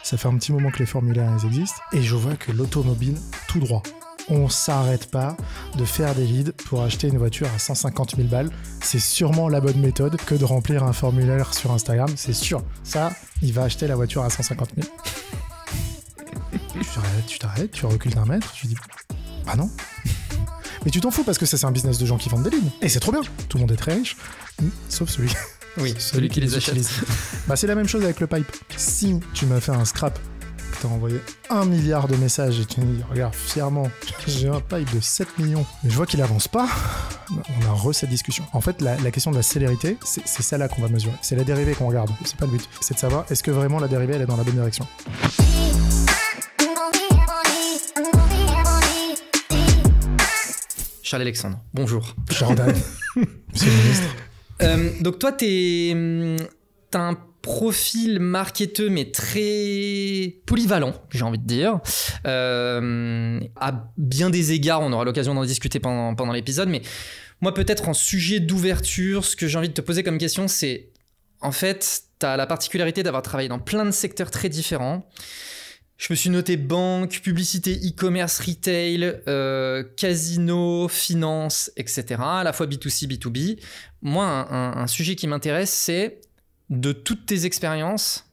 Ça fait un petit moment que les formulaires ils existent. Et je vois que l'automobile, tout droit. On s'arrête pas de faire des leads pour acheter une voiture à 150 000 balles. C'est sûrement la bonne méthode que de remplir un formulaire sur Instagram. C'est sûr. Ça, il va acheter la voiture à 150 000. Tu t'arrêtes, tu recules d'un mètre. Tu dis, ah non. Mais tu t'en fous parce que ça, c'est un business de gens qui vendent des leads. Et c'est trop bien. Tout le monde est très riche. Sauf celui. Oui, celui qui les achète. Bah, c'est la même chose avec le pipe. Si tu m'as fait un scrap, que t'as envoyé 1 milliard de messages et tu me dis, regarde, fièrement, j'ai un pipe de 7 millions, mais je vois qu'il avance pas, on a cette discussion. En fait, la question de la célérité, c'est ça là qu'on va mesurer. C'est la dérivée qu'on regarde, c'est pas le but. C'est de savoir, est-ce que vraiment la dérivée, elle est dans la bonne direction. Charles-Alexandre, bonjour. Jordan, monsieur le ministre. Donc toi, t'as un profil marketeux, mais très polyvalent, j'ai envie de dire. À bien des égards, on aura l'occasion d'en discuter pendant l'épisode, mais moi, peut-être en sujet d'ouverture, ce que j'ai envie de te poser comme question, c'est, en fait, t'as la particularité d'avoir travaillé dans plein de secteurs très différents. Je me suis noté banque, publicité, e-commerce, retail, casino, finance, etc. À la fois B2C, B2B. Moi, un sujet qui m'intéresse, c'est de toutes tes expériences,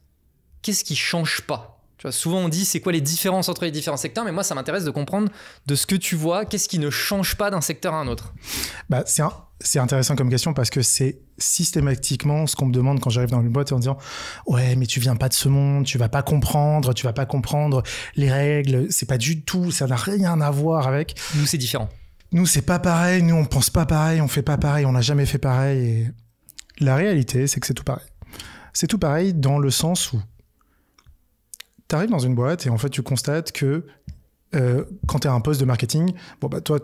qu'est-ce qui change pas ? Tu vois, souvent on dit c'est quoi les différences entre les différents secteurs, mais moi ça m'intéresse de comprendre de ce que tu vois, qu'est-ce qui ne change pas d'un secteur à un autre ? Bah, c'est intéressant comme question parce que c'est systématiquement ce qu'on me demande quand j'arrive dans une boîte en disant ouais mais tu viens pas de ce monde, tu vas pas comprendre les règles, c'est pas du tout, ça n'a rien à voir avec. Nous c'est différent. Nous c'est pas pareil, nous on pense pas pareil, on fait pas pareil, on n'a jamais fait pareil. Et la réalité c'est que c'est tout pareil. C'est tout pareil dans le sens où t'arrives dans une boîte et en fait tu constates que quand t'es à un poste de marketing, bon bah toi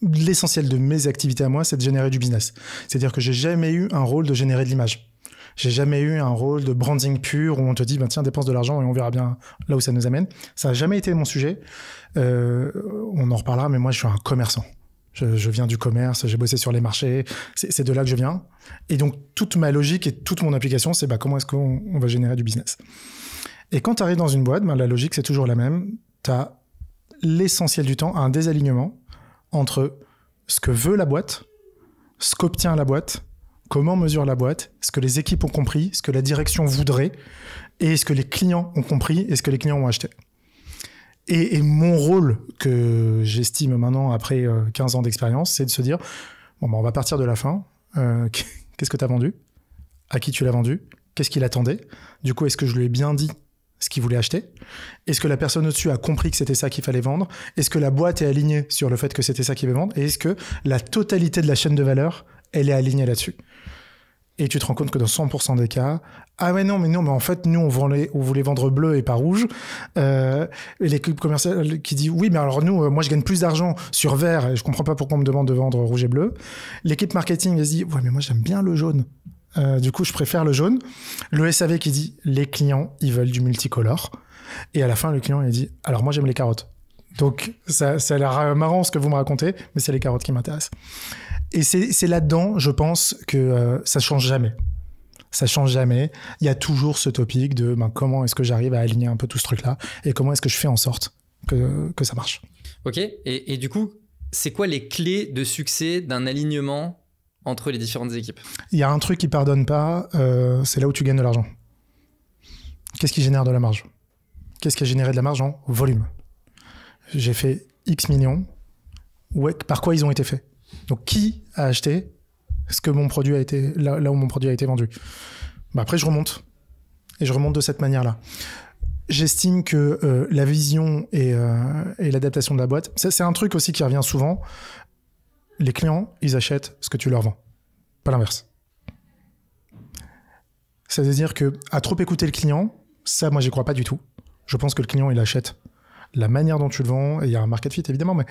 l'essentiel de mes activités à moi, c'est de générer du business. C'est-à-dire que j'ai jamais eu un rôle de générer de l'image. J'ai jamais eu un rôle de branding pur où on te dit, ben tiens, dépense de l'argent et on verra bien là où ça nous amène. Ça n'a jamais été mon sujet. On en reparlera, mais moi, je suis un commerçant. Je viens du commerce, j'ai bossé sur les marchés. C'est de là que je viens. Et donc, toute ma logique et toute mon application, c'est comment est-ce qu'on va générer du business. Et quand tu arrives dans une boîte, la logique, c'est toujours la même. Tu as l'essentiel du temps un désalignement entre ce que veut la boîte, ce qu'obtient la boîte, comment mesure la boîte, ce que les équipes ont compris, ce que la direction voudrait, et ce que les clients ont compris et ce que les clients ont acheté. Et mon rôle, que j'estime maintenant après 15 ans d'expérience, c'est de se dire, on va partir de la fin. Qu'est-ce que tu as vendu ? À qui tu l'as vendu ? Qu'est-ce qu'il attendait ? Du coup, est-ce que je lui ai bien dit ce qu'il voulait acheter ? Est-ce que la personne au-dessus a compris que c'était ça qu'il fallait vendre ? Est-ce que la boîte est alignée sur le fait que c'était ça qu'il veut vendre ? Et est-ce que la totalité de la chaîne de valeur, elle est alignée là-dessus ? Et tu te rends compte que dans 100% des cas, ah ouais non, mais en fait, nous, on voulait vendre bleu et pas rouge. Et l'équipe commerciale qui dit, oui, mais alors nous, moi, je gagne plus d'argent sur vert et je comprends pas pourquoi on me demande de vendre rouge et bleu. L'équipe marketing, elle se dit, ouais, mais moi, j'aime bien le jaune. Du coup, je préfère le jaune. Le SAV qui dit, les clients, ils veulent du multicolore. Et à la fin, le client, il dit, alors moi, j'aime les carottes. Donc, ça a l'air marrant ce que vous me racontez, mais c'est les carottes qui m'intéressent. Et c'est là-dedans, je pense, que ça change jamais. Ça change jamais. Il y a toujours ce topic de comment est-ce que j'arrive à aligner un peu tout ce truc-là et comment est-ce que je fais en sorte que ça marche. Ok. Et du coup, c'est quoi les clés de succès d'un alignement entre les différentes équipes ? Il y a un truc qui pardonne pas, c'est là où tu gagnes de l'argent. Qu'est-ce qui génère de la marge ? Qu'est-ce qui a généré de la marge en volume ? J'ai fait X millions. Ouais, par quoi ils ont été faits ? Donc, qui a acheté ce que mon produit a été, là où mon produit a été vendu ? Après, je remonte. Et je remonte de cette manière-là. J'estime que la vision et l'adaptation de la boîte, c'est un truc aussi qui revient souvent. Les clients, ils achètent ce que tu leur vends. Pas l'inverse. C'est-à-dire qu'à trop écouter le client, ça, moi, j'y crois pas du tout. Je pense que le client, il achète la manière dont tu le vends. Et il y a un market fit, évidemment, mais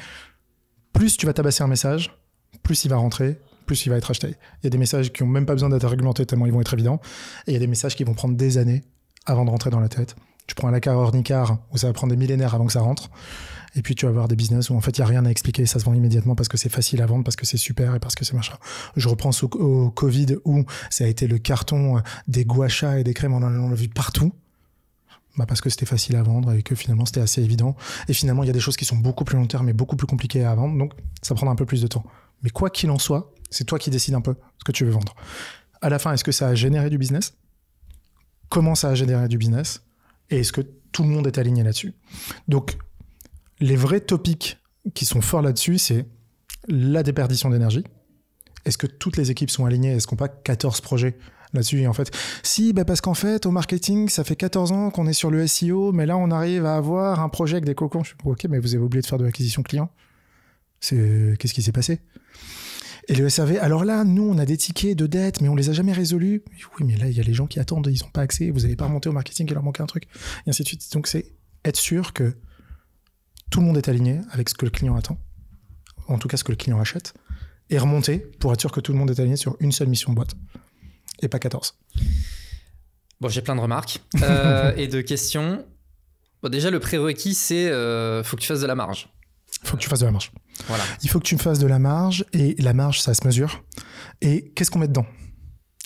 plus tu vas tabasser un message, plus il va rentrer, plus il va être acheté. Il y a des messages qui n'ont même pas besoin d'être réglementés tellement ils vont être évidents. Et il y a des messages qui vont prendre des années avant de rentrer dans la tête. Tu prends un Lacquer Ornicar où ça va prendre des millénaires avant que ça rentre. Et puis tu vas avoir des business où en fait il n'y a rien à expliquer. Ça se vend immédiatement parce que c'est facile à vendre, parce que c'est super et parce que c'est machin. Je reprends au Covid où ça a été le carton des gua sha et des crèmes. On en a vu partout. Parce que c'était facile à vendre et que finalement c'était assez évident. Et finalement, il y a des choses qui sont beaucoup plus long terme et beaucoup plus compliquées à vendre, donc ça prendra un peu plus de temps. Mais quoi qu'il en soit, c'est toi qui décides un peu ce que tu veux vendre. À la fin, est-ce que ça a généré du business ? Comment ça a généré du business ? Et est-ce que tout le monde est aligné là-dessus ? Donc, les vrais topics qui sont forts là-dessus, c'est la déperdition d'énergie. Est-ce que toutes les équipes sont alignées ? Est-ce qu'on n'a pas 14 projets là-dessus ? Et en fait, si, parce qu'en fait, au marketing, ça fait 14 ans qu'on est sur le SEO, mais là, on arrive à avoir un projet avec des cocons. Je suis ok, mais vous avez oublié de faire de l'acquisition client. Qu'est-ce qui s'est passé ? Et le SAV, alors là, nous, on a des tickets de dette, mais on les a jamais résolus. Oui, mais là, il y a les gens qui attendent, ils n'ont pas accès, vous n'allez pas remonter au marketing, il leur manque un truc, et ainsi de suite. Donc, c'est être sûr que tout le monde est aligné avec ce que le client attend, en tout cas ce que le client achète, et remonter pour être sûr que tout le monde est aligné sur une seule mission de boîte, et pas 14. Bon, j'ai plein de remarques et de questions. Bon, déjà, le prérequis, c'est faut que tu fasses de la marge. Faut que tu fasses de la marge. Voilà. Il faut que tu me fasses de la marge, et la marge, ça se mesure. Et qu'est-ce qu'on met dedans ?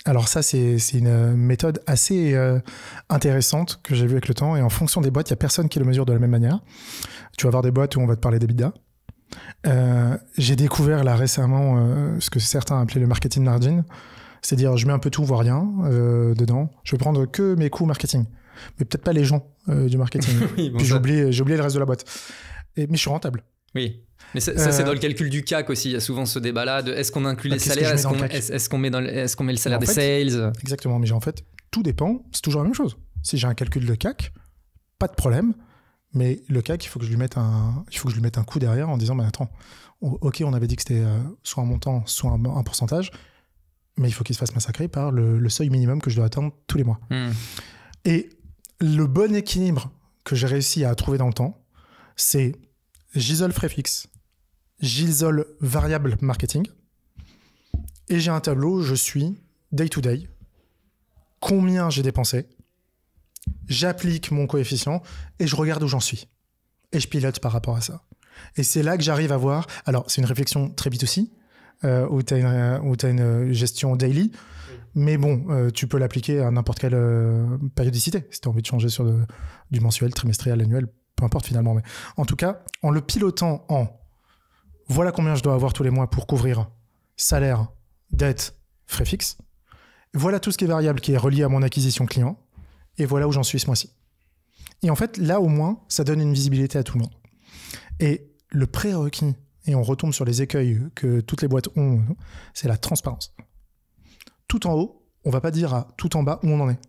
Alors ça, c'est une méthode assez intéressante que j'ai vue avec le temps, et en fonction des boîtes, il n'y a personne qui le mesure de la même manière. Tu vas avoir des boîtes où on va te parler d'EBITDA. J'ai découvert là récemment ce que certains appelaient le marketing margin, c'est-à-dire je mets un peu tout, voire rien dedans. Je vais prendre que mes coûts marketing, mais peut-être pas les gens du marketing. Oui, bon, puis j'ai oublié le reste de la boîte. Mais je suis rentable. Oui, mais ça c'est dans le calcul du CAC aussi. Il y a souvent ce débat-là de est-ce qu'on inclut les salaires, est-ce qu'on met le salaire des sales. Exactement, mais en fait, tout dépend. C'est toujours la même chose. Si j'ai un calcul de CAC, pas de problème. Mais le CAC, il faut que je lui mette un coup derrière en disant attends, ok, on avait dit que c'était soit un montant, soit un pourcentage, mais il faut qu'il se fasse massacrer par le seuil minimum que je dois atteindre tous les mois. Et le bon équilibre que j'ai réussi à trouver dans le temps, c'est j'isole frais fixes, j'isole variable marketing, et j'ai un tableau où je suis day to day, combien j'ai dépensé, j'applique mon coefficient et je regarde où j'en suis. Et je pilote par rapport à ça. Et c'est là que j'arrive à voir... Alors, c'est une réflexion très B2C, où tu as une gestion daily, mais bon, tu peux l'appliquer à n'importe quelle périodicité. Si tu as envie de changer sur du mensuel, trimestriel, annuel, peu importe finalement. Mais en tout cas, en le pilotant voilà combien je dois avoir tous les mois pour couvrir salaire, dette, frais fixes. Voilà tout ce qui est variable qui est relié à mon acquisition client. Et voilà où j'en suis ce mois-ci. Et en fait, là, au moins, ça donne une visibilité à tout le monde. Et le prérequis, et on retombe sur les écueils que toutes les boîtes ont, c'est la transparence. Tout en haut, on ne va pas dire à tout en bas où on en est.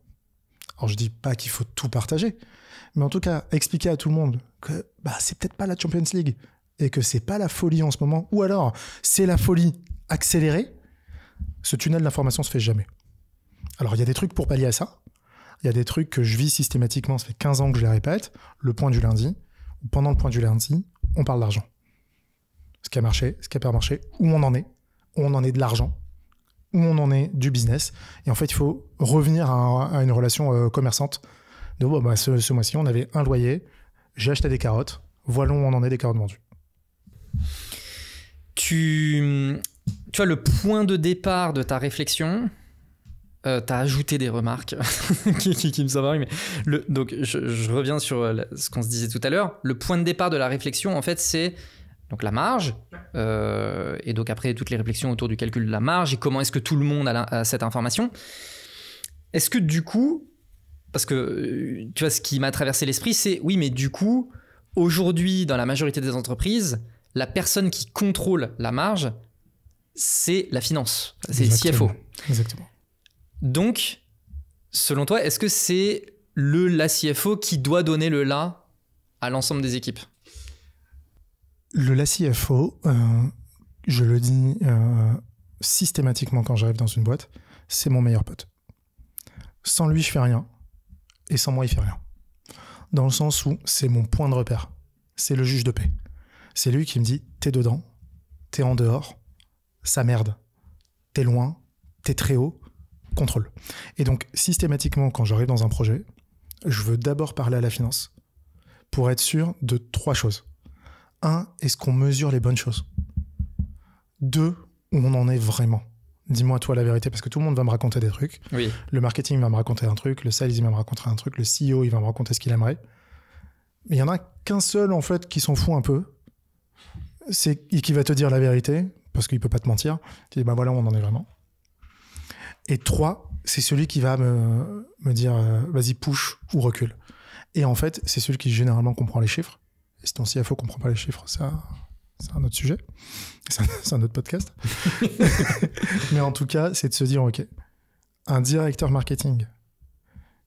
Alors, je ne dis pas qu'il faut tout partager, mais en tout cas, expliquer à tout le monde que c'est peut-être pas la Champions League et que c'est pas la folie en ce moment, ou alors c'est la folie accélérée. Ce tunnel d'information se fait jamais. Alors, il y a des trucs pour pallier à ça. Il y a des trucs que je vis systématiquement, ça fait 15 ans que je les répète. Le point du lundi, pendant le point du lundi, on parle d'argent. Ce qui a marché, ce qui n'a pas marché, où on en est de l'argent, où on en est du business. Et en fait, il faut revenir à une relation commerçante. De ce mois-ci, on avait un loyer, j'ai acheté des carottes, voilà où on en est des carottes vendues. Tu vois, le point de départ de ta réflexion... t'as ajouté des remarques qui me sont mais donc je reviens sur ce qu'on se disait tout à l'heure. Le point de départ de la réflexion, en fait, c'est donc la marge, et donc après toutes les réflexions autour du calcul de la marge et comment est-ce que tout le monde a cette information. Est-ce que du coup, parce que tu vois, ce qui m'a traversé l'esprit, c'est oui, mais du coup, aujourd'hui, dans la majorité des entreprises, la personne qui contrôle la marge, c'est la finance, c'est le CFO. Exactement. Donc, selon toi, est-ce que c'est la CFO qui doit donner le là à l'ensemble des équipes ? Le CFO, je le dis systématiquement quand j'arrive dans une boîte, c'est mon meilleur pote. Sans lui, je fais rien. Et sans moi, il fait rien. Dans le sens où c'est mon point de repère. C'est le juge de paix. C'est lui qui me dit, t'es dedans, t'es en dehors, ça merde. T'es loin, t'es très haut, contrôle. Et donc, systématiquement, quand j'arrive dans un projet, je veux d'abord parler à la finance pour être sûr de 3 choses. 1, est-ce qu'on mesure les bonnes choses ? 2, où on en est vraiment. Dis-moi toi la vérité, parce que tout le monde va me raconter des trucs. Oui. Le marketing va me raconter un truc, le sales il va me raconter un truc, le CEO il va me raconter ce qu'il aimerait. Mais il y en a qu'un seul en fait qui s'en fout un peu, et qui va te dire la vérité, parce qu'il peut pas te mentir. Tu dis bah voilà, on en est vraiment. Et 3, c'est celui qui va me dire vas-y push ou recule. Et en fait, c'est celui qui généralement comprend les chiffres. Et si ton CFO comprend pas les chiffres, c'est un autre sujet. C'est un autre podcast. Mais en tout cas, c'est de se dire, OK, un directeur marketing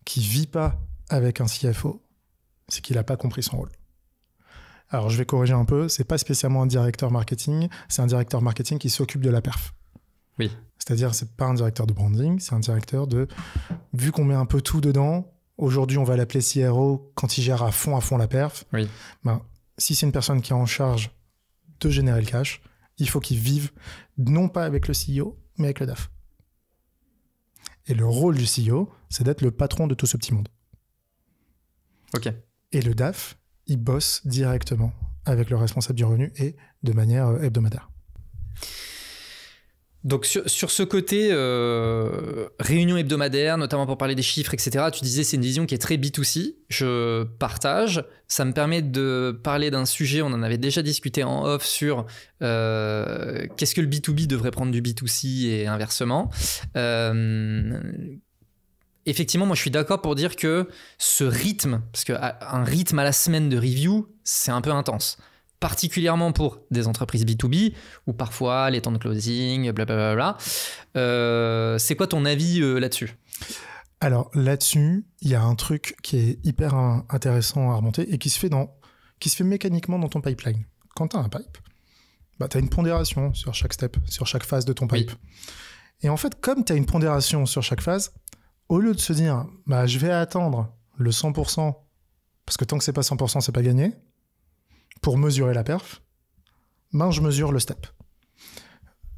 qui vit pas avec un CFO, c'est qu'il a pas compris son rôle. Alors, je vais corriger un peu. C'est pas spécialement un directeur marketing. C'est un directeur marketing qui s'occupe de la perf. Oui. C'est-à-dire, c'est pas un directeur de branding, c'est un directeur de... Vu qu'on met un peu tout dedans, aujourd'hui, on va l'appeler CRO quand il gère à fond la perf. Oui. Ben, si c'est une personne qui est en charge de générer le cash, il faut qu'il vive non pas avec le CEO, mais avec le DAF. Et le rôle du CEO, c'est d'être le patron de tout ce petit monde. Ok. Et le DAF, il bosse directement avec le responsable du revenu et de manière hebdomadaire. Donc sur ce côté réunion hebdomadaire, notamment pour parler des chiffres, etc., tu disais c'est une vision qui est très B2C, je partage, ça me permet de parler d'un sujet, on en avait déjà discuté en off sur qu'est-ce que le B2B devrait prendre du B2C et inversement. Effectivement, moi je suis d'accord pour dire que ce rythme, parce qu'un rythme à la semaine de review, c'est un peu intense. Particulièrement pour des entreprises B2B, où parfois les temps de closing, blablabla. C'est quoi ton avis là-dessus ? Alors là-dessus, il y a un truc qui est hyper intéressant à remonter et qui se fait mécaniquement dans ton pipeline. Quand tu as un pipe, bah, tu as une pondération sur chaque step, sur chaque phase de ton pipe. Oui. Et en fait, comme tu as une pondération sur chaque phase, au lieu de se dire bah, je vais attendre le 100%, parce que tant que c'est pas 100%, c'est pas gagné, pour mesurer la perf, ben je mesure le step.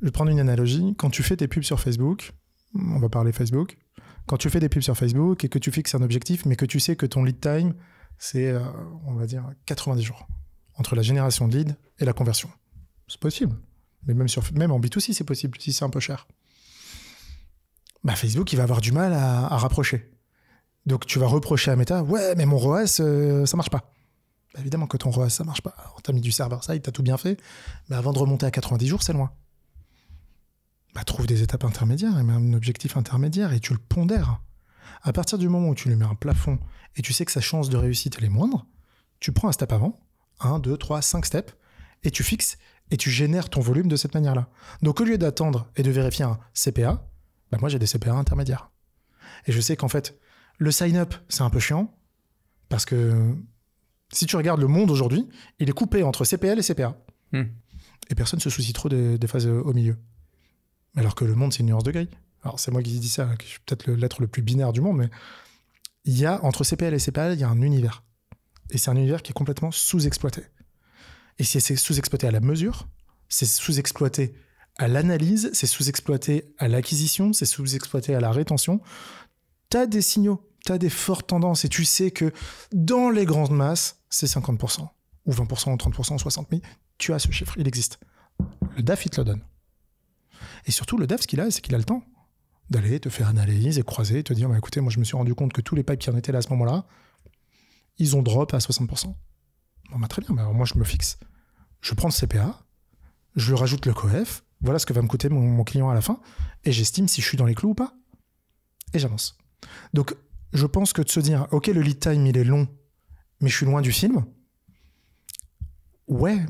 Je vais prendre une analogie. Quand tu fais tes pubs sur Facebook, on va parler Facebook, quand tu fais des pubs sur Facebook et que tu fixes un objectif, mais que tu sais que ton lead time, c'est, on va dire, 90 jours entre la génération de lead et la conversion. C'est possible. Mais même en B2C, c'est possible, si c'est un peu cher. Bah, Facebook, il va avoir du mal à rapprocher. Donc, tu vas reprocher à Meta, ouais, mais mon ROAS, ça marche pas. Bah, évidemment que ton ROAS, ça marche pas. Alors, t'as mis du server-side, t'as tout bien fait, mais avant de remonter à 90 jours, c'est loin. Bah, trouve des étapes intermédiaires et mets un objectif intermédiaire et tu le pondères. À partir du moment où tu lui mets un plafond et tu sais que sa chance de réussite elle est moindre, tu prends un step avant, 1, 2, 3, 5 steps, et tu fixes et tu génères ton volume de cette manière-là. Donc au lieu d'attendre et de vérifier un CPA, bah, moi j'ai des CPA intermédiaires. Et je sais qu'en fait, le sign-up, c'est un peu chiant, parce que si tu regardes le monde aujourd'hui, il est coupé entre CPL et CPA. Et personne ne se soucie trop des phases au milieu. Alors que le monde, c'est une nuance de gris. Alors, c'est moi qui dis ça, je suis peut-être l'être le plus binaire du monde, mais il y a, entre CPL et CPA, il y a un univers. Et c'est un univers qui est complètement sous-exploité. Et c'est sous-exploité à la mesure, c'est sous-exploité à l'analyse, c'est sous-exploité à l'acquisition, c'est sous-exploité à la rétention. Tu as des signaux, tu as des fortes tendances, et tu sais que dans les grandes masses, c'est 50%, ou 20%, ou 30%, ou 60 000. Tu as ce chiffre, il existe. Le DAF, il te le donne. Et surtout, le DAF, ce qu'il a, c'est qu'il a le temps d'aller te faire analyse et croiser, et te dire, bah, écoutez, moi je me suis rendu compte que tous les pipes qui en étaient là à ce moment-là, ils ont drop à 60%. Bon, bah, très bien, bah, alors moi je me fixe. Je prends le CPA, je lui rajoute le coef, voilà ce que va me coûter mon client à la fin, et j'estime si je suis dans les clous ou pas. Et j'avance. Donc, je pense que de se dire, ok, le lead time, il est long, mais je suis loin du film, ouais,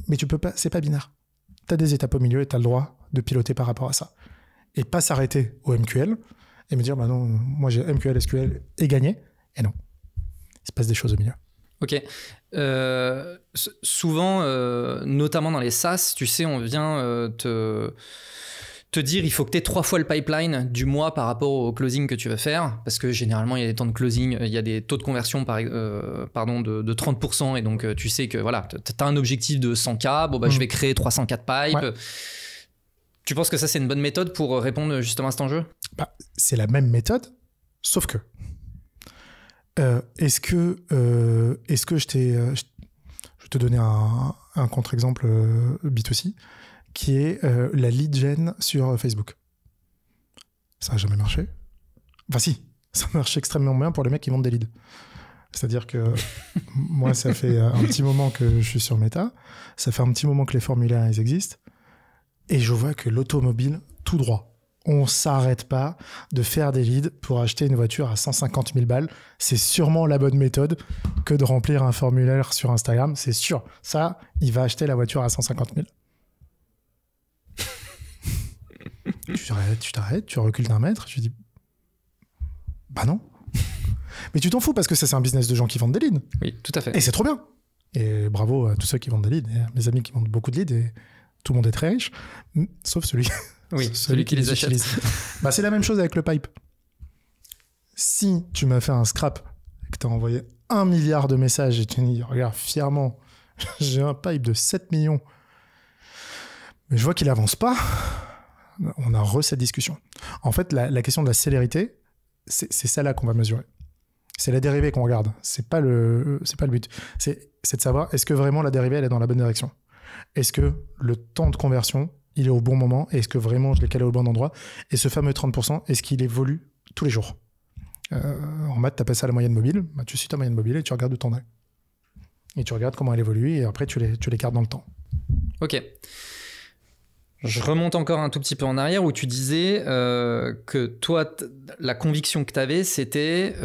mais tu peux pas, c'est pas binaire. Tu as des étapes au milieu et tu as le droit de piloter par rapport à ça. Et pas s'arrêter au MQL et me dire, bah non, moi j'ai MQL, SQL et gagné. Et non, il se passe des choses au milieu. Ok. Souvent, notamment dans les SaaS, tu sais, on vient te dire il faut que tu aies 3 fois le pipeline du mois par rapport au closing que tu vas faire, parce que généralement il y a des temps de closing, il y a des taux de conversion de 30%, et donc tu sais que voilà, tu as un objectif de 100K, bon bah je vais créer 304 pipes. Ouais. Tu penses que ça c'est une bonne méthode pour répondre justement à cet enjeu ? Bah, c'est la même méthode, sauf que est-ce que je vais te donner un contre-exemple B2C qui est la lead gen sur Facebook. Ça n'a jamais marché. Enfin si, ça marche extrêmement bien pour les mecs qui vendent des leads. C'est-à-dire que moi, ça fait un petit moment que je suis sur Meta, ça fait un petit moment que les formulaires ils existent, et je vois que l'automobile, tout droit, on s'arrête pas de faire des leads pour acheter une voiture à 150 000 balles. C'est sûrement la bonne méthode que de remplir un formulaire sur Instagram, c'est sûr. Ça, il va acheter la voiture à 150 000. Tu t'arrêtes, tu recules d'un mètre, tu dis bah non. Mais tu t'en fous parce que ça, c'est un business de gens qui vendent des leads. Oui, tout à fait. Et c'est trop bien. Et bravo à tous ceux qui vendent des leads, et à mes amis qui vendent beaucoup de leads, et tout le monde est très riche, sauf celui, celui qui les achète. Bah, c'est la même chose avec le pipe. Si tu m'as fait un scrap et que tu as envoyé 1 milliard de messages et tu dis, regarde, fièrement, j'ai un pipe de 7 millions, mais je vois qu'il avance pas, on a cette discussion. En fait, la question de la célérité, c'est celle-là qu'on va mesurer. C'est la dérivée qu'on regarde. C'est pas le but. C'est de savoir, est-ce que vraiment la dérivée, elle est dans la bonne direction? Est-ce que le temps de conversion, il est au bon moment? Est-ce que vraiment je l'ai calé au bon endroit? Et ce fameux 30%, est-ce qu'il évolue tous les jours? En maths, tu appelles ça la moyenne mobile. Bah, tu suis ta moyenne mobile et tu regardes où t'en es. Et tu regardes comment elle évolue et après, tu l'écartes dans le temps. Ok. Je remonte encore un tout petit peu en arrière où tu disais que toi, la conviction que tu avais, c'était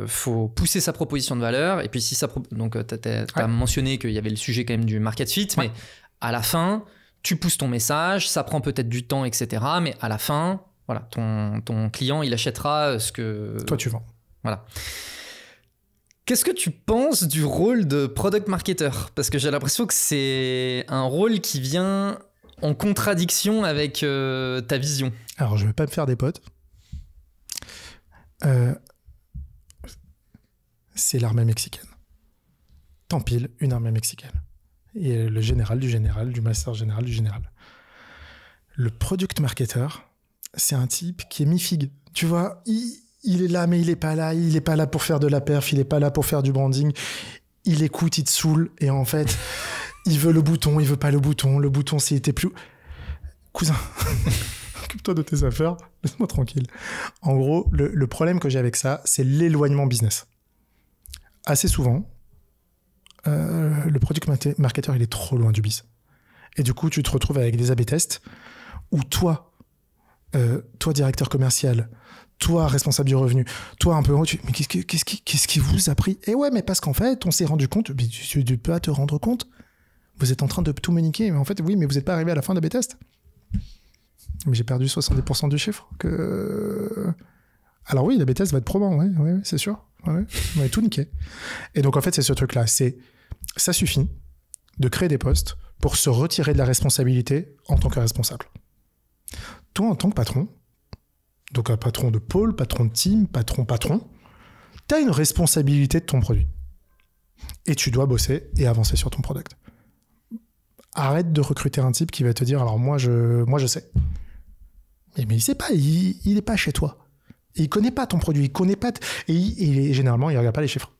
faut pousser sa proposition de valeur. Et puis, si ça. Donc, tu as mentionné qu'il y avait le sujet quand même du market fit, mais à la fin, tu pousses ton message, ça prend peut-être du temps, etc. Mais à la fin, voilà, ton client, il achètera ce que. Toi, tu vends. Voilà. Qu'est-ce que tu penses du rôle de product marketer? Parce que j'ai l'impression que c'est un rôle qui vient en contradiction avec ta vision. Alors, je ne vais pas me faire des potes. C'est l'armée mexicaine. T'empiles une armée mexicaine. Et le général du général, du master général du général. Le product marketer, c'est un type qui est mi-figue. Tu vois, il est là, mais il n'est pas là. Il n'est pas là pour faire de la perf, il n'est pas là pour faire du branding. Il écoute, il te saoule. Et en fait... il veut le bouton, il veut pas le bouton. Le bouton, s'il était plus... Cousin, occupe-toi de tes affaires, laisse-moi tranquille. En gros, le problème que j'ai avec ça, c'est l'éloignement business. Assez souvent, le product marketer, il est trop loin du biz. Et du coup, tu te retrouves avec des A/B tests où toi, directeur commercial, toi, responsable du revenu, toi, un peu haut, mais qu'est-ce qui vous a pris? Et ouais, mais parce qu'en fait, on s'est rendu compte, mais tu peux pas te rendre compte. Vous êtes en train de tout me niquer, mais en fait, oui, mais vous n'êtes pas arrivé à la fin de B-test. Mais j'ai perdu 70% du chiffre. Alors oui, la B-test va être probant, ouais, c'est sûr. Ouais, on va tout niquer. Et donc, en fait, c'est ce truc-là. Ça suffit de créer des postes pour se retirer de la responsabilité en tant que responsable. Toi, en tant que patron, donc un patron de pôle, patron de team, patron, tu as une responsabilité de ton produit. Et tu dois bosser et avancer sur ton product. Arrête de recruter un type qui va te dire alors moi je sais. Mais il sait pas, il est pas chez toi. Et il connaît pas ton produit, il connaît pas et généralement il regarde pas les chiffres.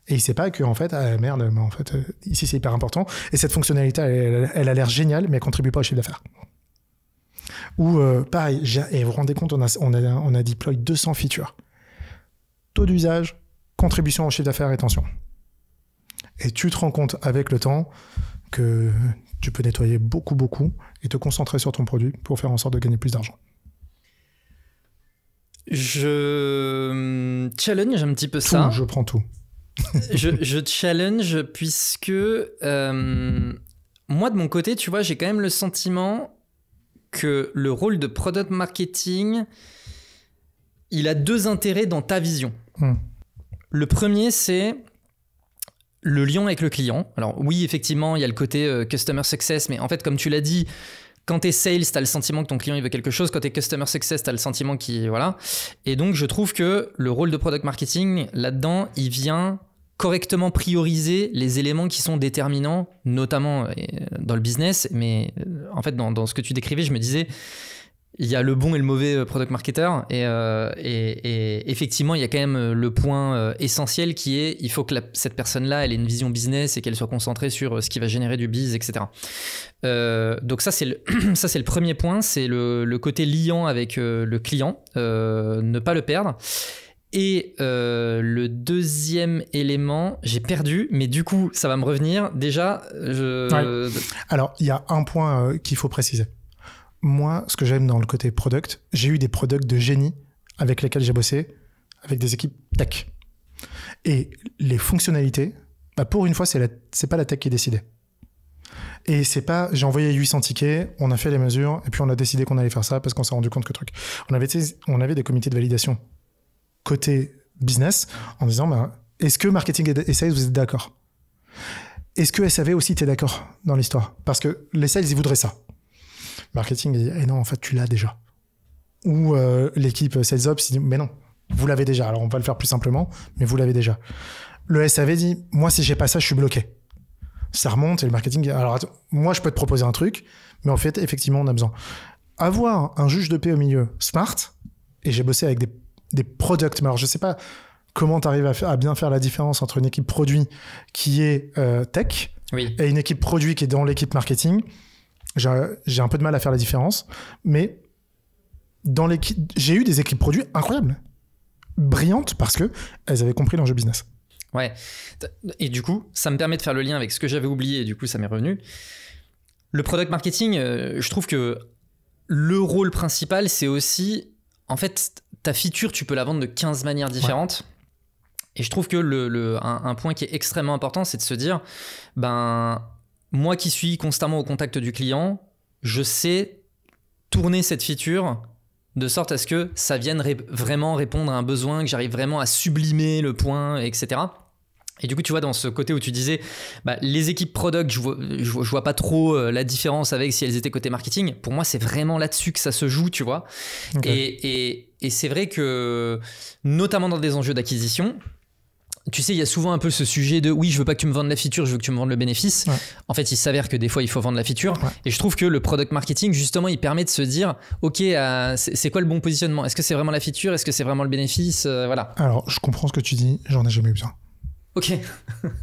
Et il sait pas que en fait merde, mais en fait ici c'est hyper important et cette fonctionnalité elle a l'air géniale mais elle contribue pas au chiffre d'affaires. Ou pareil, et vous vous rendez compte, on a deploy 200 features. Taux d'usage, contribution au chiffre d'affaires et tension. Et tu te rends compte avec le temps que tu peux nettoyer beaucoup et te concentrer sur ton produit pour faire en sorte de gagner plus d'argent. Je challenge un petit peu ça. Je prends tout. je challenge puisque moi de mon côté, tu vois, j'ai quand même le sentiment que le rôle de product marketing, il a 2 intérêts dans ta vision. Le premier, c'est le lien avec le client. Alors oui, effectivement, il y a le côté customer success, mais en fait, comme tu l'as dit, quand t'es sales, t'as le sentiment que ton client il veut quelque chose. Quand t'es customer success, t'as le sentiment qu'il... Voilà. Et donc, je trouve que le rôle de product marketing, là-dedans, il vient correctement prioriser les éléments qui sont déterminants, notamment dans le business. Mais en fait, dans ce que tu décrivais, je me disais... il y a le bon et le mauvais product marketer et effectivement il y a quand même le point essentiel qui est il faut que cette personne-là elle ait une vision business et qu'elle soit concentrée sur ce qui va générer du biz, etc. Donc ça c'est le premier point, c'est le côté liant avec le client, ne pas le perdre. Et le deuxième élément, j'ai perdu, mais du coup ça va me revenir. Déjà, Alors il y a un point qu'il faut préciser. Moi, ce que j'aime dans le côté product, j'ai eu des products de génie avec lesquels j'ai bossé, avec des équipes tech. Et les fonctionnalités, pour une fois, c'est pas la tech qui décidait. Et c'est pas, j'ai envoyé 800 tickets, on a fait les mesures, et puis on a décidé qu'on allait faire ça parce qu'on s'est rendu compte que truc. On avait des comités de validation côté business en disant, est-ce que marketing et sales, vous êtes d'accord? Est-ce que SAV aussi, t'es d'accord dans l'histoire? Parce que les sales, ils voudraient ça. Marketing, il dit, non, en fait, tu l'as déjà. Ou l'équipe Sales Ops, il dit, mais non, vous l'avez déjà. Alors, on va le faire plus simplement, mais vous l'avez déjà. Le SAV dit, moi, si j'ai pas ça, je suis bloqué. Ça remonte et le marketing dit, alors, attends, moi, je peux te proposer un truc, mais en fait, effectivement, on a besoin. Avoir un juge de paix au milieu smart, et j'ai bossé avec des products, mais alors, je sais pas comment tu arrives à bien faire la différence entre une équipe produit qui est tech et une équipe produit qui est dans l'équipe marketing. J'ai un peu de mal à faire la différence, mais j'ai eu des équipes produits incroyables, brillantes, parce qu'elles avaient compris l'enjeu business. Ouais, et du coup, ça me permet de faire le lien avec ce que j'avais oublié, et du coup, ça m'est revenu. Le product marketing, je trouve que le rôle principal, c'est aussi, en fait, ta feature, tu peux la vendre de 15 manières différentes. Ouais. Et je trouve que un point qui est extrêmement important, c'est de se dire, moi qui suis constamment au contact du client, je sais tourner cette feature de sorte à ce que ça vienne vraiment répondre à un besoin, que j'arrive vraiment à sublimer le point, etc. Et du coup, tu vois, dans ce côté où tu disais, les équipes product, je vois pas trop la différence avec si elles étaient côté marketing. Pour moi, c'est vraiment là-dessus que ça se joue, tu vois. Okay. Et c'est vrai que, notamment dans des enjeux d'acquisition, tu sais, il y a souvent un peu ce sujet de oui, je veux pas que tu me vendes la feature, je veux que tu me vendes le bénéfice. Ouais. En fait, il s'avère que des fois, il faut vendre la feature. Ouais. Et je trouve que le product marketing, justement, il permet de se dire ok, c'est quoi le bon positionnement? Est-ce que c'est vraiment la feature? Est-ce que c'est vraiment le bénéfice? Voilà. Alors, je comprends ce que tu dis, j'en ai jamais eu besoin. Ok.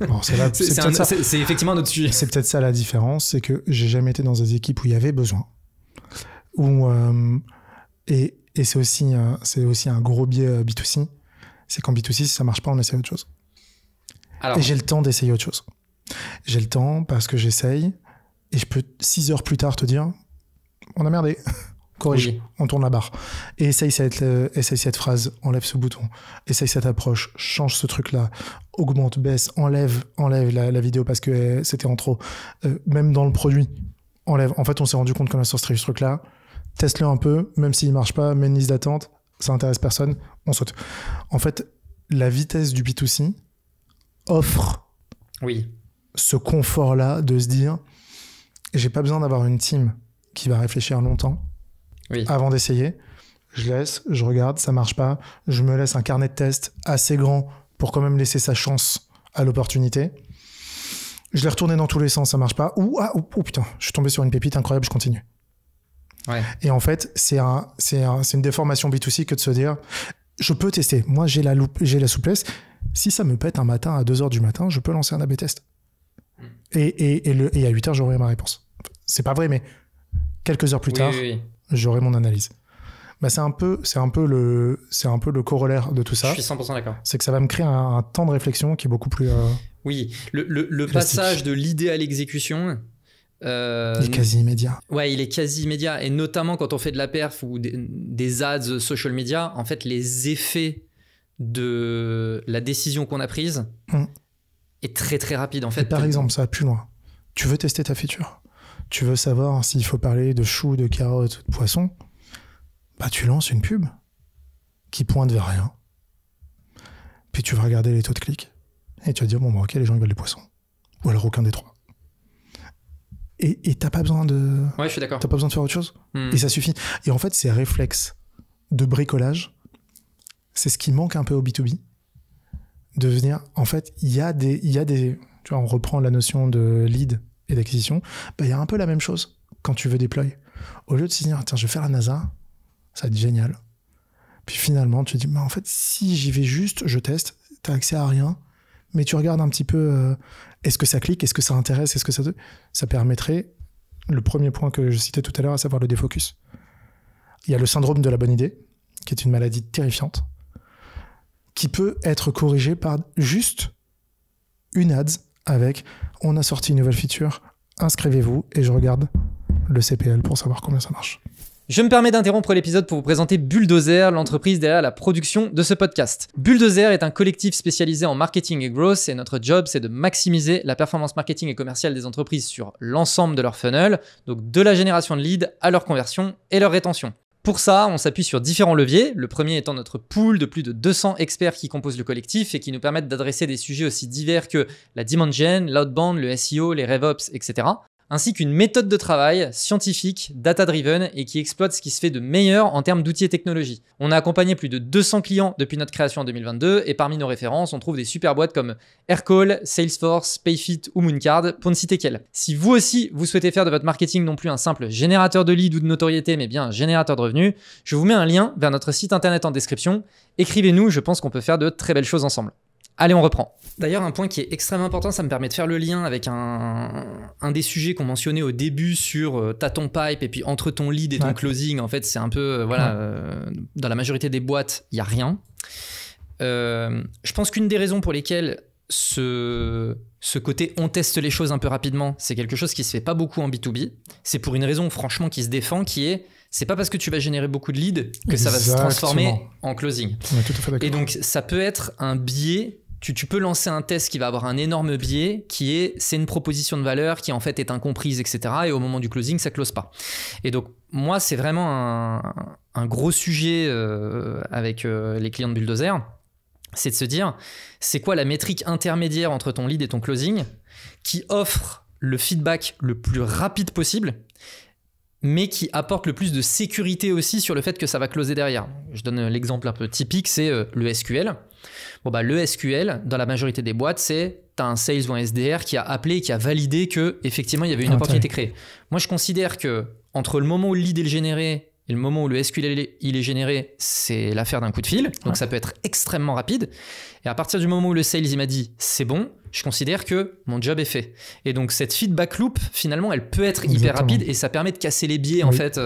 Bon, c'est effectivement un autre sujet. C'est peut-être ça la différence, c'est que j'ai jamais été dans des équipes où il y avait besoin. Et c'est aussi un gros biais B2C. C'est qu'en B2C, si ça marche pas, on essaie autre chose. Alors, et j'ai le temps d'essayer autre chose. J'ai le temps parce que j'essaye et je peux 6 heures plus tard te dire on a merdé, corrige, oui. On tourne la barre. Et essaye cette phrase, enlève ce bouton, essaye cette approche, change ce truc-là, augmente, baisse, enlève la vidéo parce que c'était en trop. Même dans le produit, enlève. En fait, on s'est rendu compte qu'on a sorti ce truc-là, teste-le un peu, même s'il marche pas, mets une liste d'attente, ça intéresse personne, on saute. En fait, la vitesse du B2C offre ce confort-là de se dire j'ai pas besoin d'avoir une team qui va réfléchir longtemps avant d'essayer. Je laisse, je regarde, ça marche pas, je me laisse un carnet de tests assez grand pour quand même laisser sa chance à l'opportunité. Je l'ai retourné dans tous les sens, ça marche pas. Oh putain, je suis tombé sur une pépite incroyable, je continue. Ouais. Et en fait, c'est une déformation B2C que de se dire je peux tester. Moi, j'ai la souplesse. Si ça me pète un matin à 2h du matin, je peux lancer un A/B test. Et à 8h, j'aurai ma réponse. C'est pas vrai, mais quelques heures plus tard, j'aurai mon analyse. C'est un peu le corollaire de tout ça. Je suis 100% d'accord. C'est que ça va me créer un temps de réflexion qui est beaucoup plus oui, le passage de l'idée à l'exécution... il est quasi immédiat. Ouais, il est quasi immédiat. Et notamment quand on fait de la perf ou des ads social media, en fait, les effets de la décision qu'on a prise est très très rapide. En fait, par exemple, ça va plus loin. Tu veux tester ta feature. Tu veux savoir s'il faut parler de choux, de carottes, de poissons. Tu lances une pub qui pointe vers rien. Puis tu vas regarder les taux de clics et tu vas dire ok, les gens ils veulent des poissons. Ou alors aucun des trois. Et t'as pas besoin de... Ouais, je suis d'accord. T'as pas besoin de faire autre chose. Et ça suffit. Et en fait, ces réflexes de bricolage, c'est ce qui manque un peu au B2B. De venir... En fait, il y a des... Tu vois, on reprend la notion de lead et d'acquisition. Il y a un peu la même chose quand tu veux déployer. Au lieu de se dire, tiens, je vais faire la NASA, ça va être génial. Puis finalement, tu te dis, en fait, si j'y vais juste, je teste, t'as accès à rien, mais tu regardes un petit peu, est-ce que ça clique, est-ce que ça intéresse, est-ce que ça permettrait, le premier point que je citais tout à l'heure, à savoir le défocus. Il y a le syndrome de la bonne idée, qui est une maladie terrifiante, qui peut être corrigée par juste une ads avec « on a sorti une nouvelle feature, inscrivez-vous » et je regarde le CPL pour savoir combien ça marche. Je me permets d'interrompre l'épisode pour vous présenter Bulldozer, l'entreprise derrière la production de ce podcast. Bulldozer est un collectif spécialisé en marketing et growth et notre job, c'est de maximiser la performance marketing et commerciale des entreprises sur l'ensemble de leur funnel, donc de la génération de leads à leur conversion et leur rétention. Pour ça, on s'appuie sur différents leviers, le premier étant notre pool de plus de 200 experts qui composent le collectif et qui nous permettent d'adresser des sujets aussi divers que la demand gen, l'outbound, le SEO, les RevOps, etc. Ainsi qu'une méthode de travail scientifique, data-driven et qui exploite ce qui se fait de meilleur en termes d'outils et technologies. On a accompagné plus de 200 clients depuis notre création en 2022 et parmi nos références, on trouve des super boîtes comme Aircall, Salesforce, Payfit ou Mooncard, pour ne citer qu'elles. Si vous aussi, vous souhaitez faire de votre marketing non plus un simple générateur de leads ou de notoriété, mais bien un générateur de revenus, je vous mets un lien vers notre site internet en description. Écrivez-nous, je pense qu'on peut faire de très belles choses ensemble. Allez, on reprend. D'ailleurs, un point qui est extrêmement important, ça me permet de faire le lien avec un des sujets qu'on mentionnait au début sur t'as ton pipe et puis entre ton lead et ton closing, en fait, c'est un peu, dans la majorité des boîtes, il n'y a rien. Je pense qu'une des raisons pour lesquelles ce côté on teste les choses un peu rapidement, c'est quelque chose qui se fait pas beaucoup en B2B. C'est pour une raison franchement qui se défend, qui est c'est pas parce que tu vas générer beaucoup de leads que ça va se transformer en closing. On est tout à fait d'accord. Et donc ça peut être un biais. Tu peux lancer un test qui va avoir un énorme biais qui est c'est une proposition de valeur qui en fait est incomprise, etc. Et au moment du closing, ça close pas. Et donc moi, c'est vraiment un gros sujet avec les clients de Bulldozer, c'est de se dire c'est quoi la métrique intermédiaire entre ton lead et ton closing qui offre le feedback le plus rapide possible mais qui apporte le plus de sécurité aussi sur le fait que ça va closer derrière. Je donne l'exemple un peu typique, c'est le SQL. Le SQL, dans la majorité des boîtes, c'est tu as un sales ou un SDR qui a appelé et qui a validé qu'effectivement, il y avait une opportunité créée. Moi, je considère que entre le moment où le lead est généré et le moment où le SQL il est généré, c'est l'affaire d'un coup de fil. Donc, ça peut être extrêmement rapide. Et à partir du moment où le sales il m'a dit c'est bon, je considère que mon job est fait. Et donc, cette feedback loop, finalement, elle peut être hyper rapide et ça permet de casser les biais, en fait.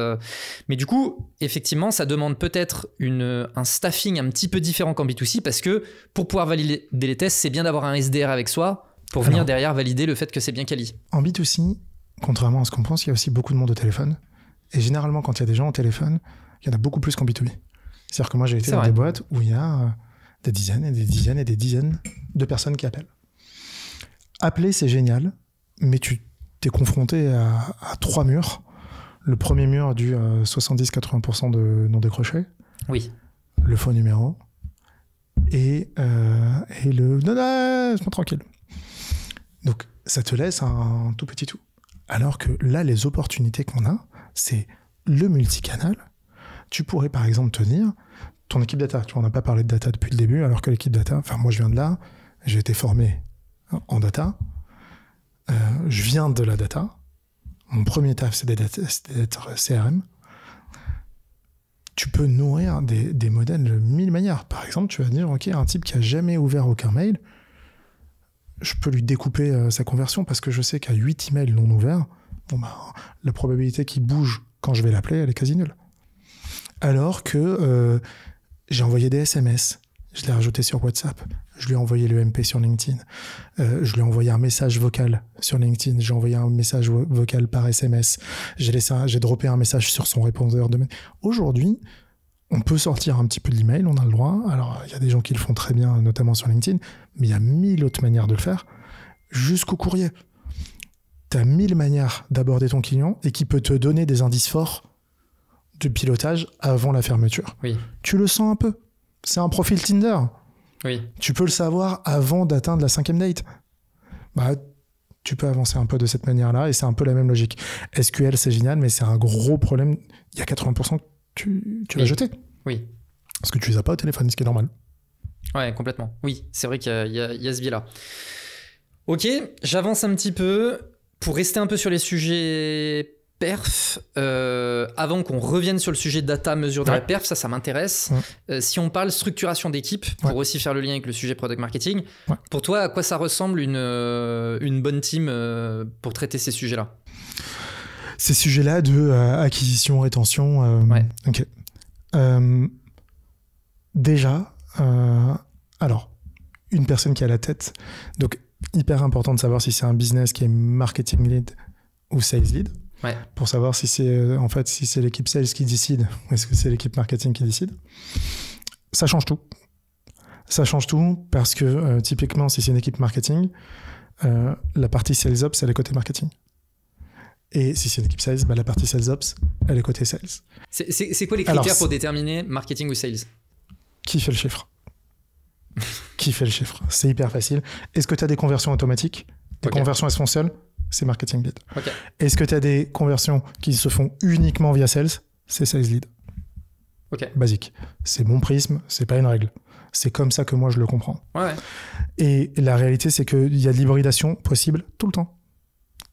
Mais du coup, effectivement, ça demande peut-être un staffing un petit peu différent qu'en B2C parce que pour pouvoir valider les tests, c'est bien d'avoir un SDR avec soi pour venir derrière valider le fait que c'est bien quali. En B2C, contrairement à ce qu'on pense, il y a aussi beaucoup de monde au téléphone. Et généralement, quand il y a des gens au téléphone, il y en a beaucoup plus qu'en B2B. C'est-à-dire que moi, j'ai été dans des boîtes où il y a des dizaines et des dizaines et des dizaines de personnes qui appellent. Appeler, c'est génial, mais tu t'es confronté à 3 murs. Le premier mur du 70-80% de non décrochés. Oui. Le faux numéro. Et le non, laisse-moi tranquille. Donc, ça te laisse un tout petit tout. Alors que là, les opportunités qu'on a, c'est le multicanal. Tu pourrais, par exemple, te dire, ton équipe data, tu vois, on n'a pas parlé de data depuis le début, alors que l'équipe data, enfin, moi, je viens de là, j'ai été formé en data, je viens de la data, mon premier taf, c'est d'être CRM. Tu peux nourrir des modèles de 1000 manières. Par exemple, tu vas dire, OK, un type qui a jamais ouvert aucun mail, je peux lui découper sa conversion parce que je sais qu'à 8 emails non ouverts, la probabilité qu'il bouge quand je vais l'appeler, elle est quasi nulle. Alors que j'ai envoyé des SMS, je l'ai rajouté sur WhatsApp, je lui ai envoyé le MP sur LinkedIn, je lui ai envoyé un message vocal sur LinkedIn, j'ai envoyé un message vocal par SMS, j'ai droppé un message sur son répondeur de mail. Aujourd'hui, on peut sortir un petit peu de l'email, on a le droit. Alors, il y a des gens qui le font très bien, notamment sur LinkedIn, mais il y a 1000 autres manières de le faire, jusqu'au courrier. Tu as 1000 manières d'aborder ton client et qui peut te donner des indices forts de pilotage avant la fermeture. Oui. Tu le sens un peu. C'est un profil Tinder. Oui. Tu peux le savoir avant d'atteindre la 5e date. Tu peux avancer un peu de cette manière-là et c'est un peu la même logique. SQL, c'est génial, mais c'est un gros problème. Il y a 80% que tu vas jeter. Oui. Parce que tu les as pas au téléphone, ce qui est normal. Ouais, complètement. Oui, c'est vrai qu'il y a ce biais-là. Ok, j'avance un petit peu. Pour rester un peu sur les sujets perf, avant qu'on revienne sur le sujet data, mesure de la perf, ça m'intéresse. Si on parle structuration d'équipe, pour aussi faire le lien avec le sujet product marketing, pour toi, à quoi ça ressemble une bonne team pour traiter ces sujets-là? Ces sujets-là de acquisition, rétention. Ok. Déjà, alors, une personne qui a la tête, donc hyper important de savoir si c'est un business qui est marketing lead ou sales lead. Pour savoir si c'est si c'est l'équipe sales qui décide ou est-ce que c'est l'équipe marketing qui décide. Ça change tout. Ça change tout parce que typiquement, si c'est une équipe marketing, la partie sales ops, elle est côté marketing. Et si c'est une équipe sales, la partie sales ops, elle est côté sales. C'est quoi les critères pour déterminer marketing ou sales? Qui fait le chiffre? Qui fait le chiffre? C'est hyper facile. Est-ce que tu as des conversions automatiques? Des conversions, elles se font seules? C'est marketing lead. Est-ce que tu as des conversions qui se font uniquement via sales? C'est sales lead. Basique. C'est mon prisme, c'est pas une règle. C'est comme ça que moi je le comprends. Et la réalité, c'est qu'il y a de l'hybridation possible tout le temps.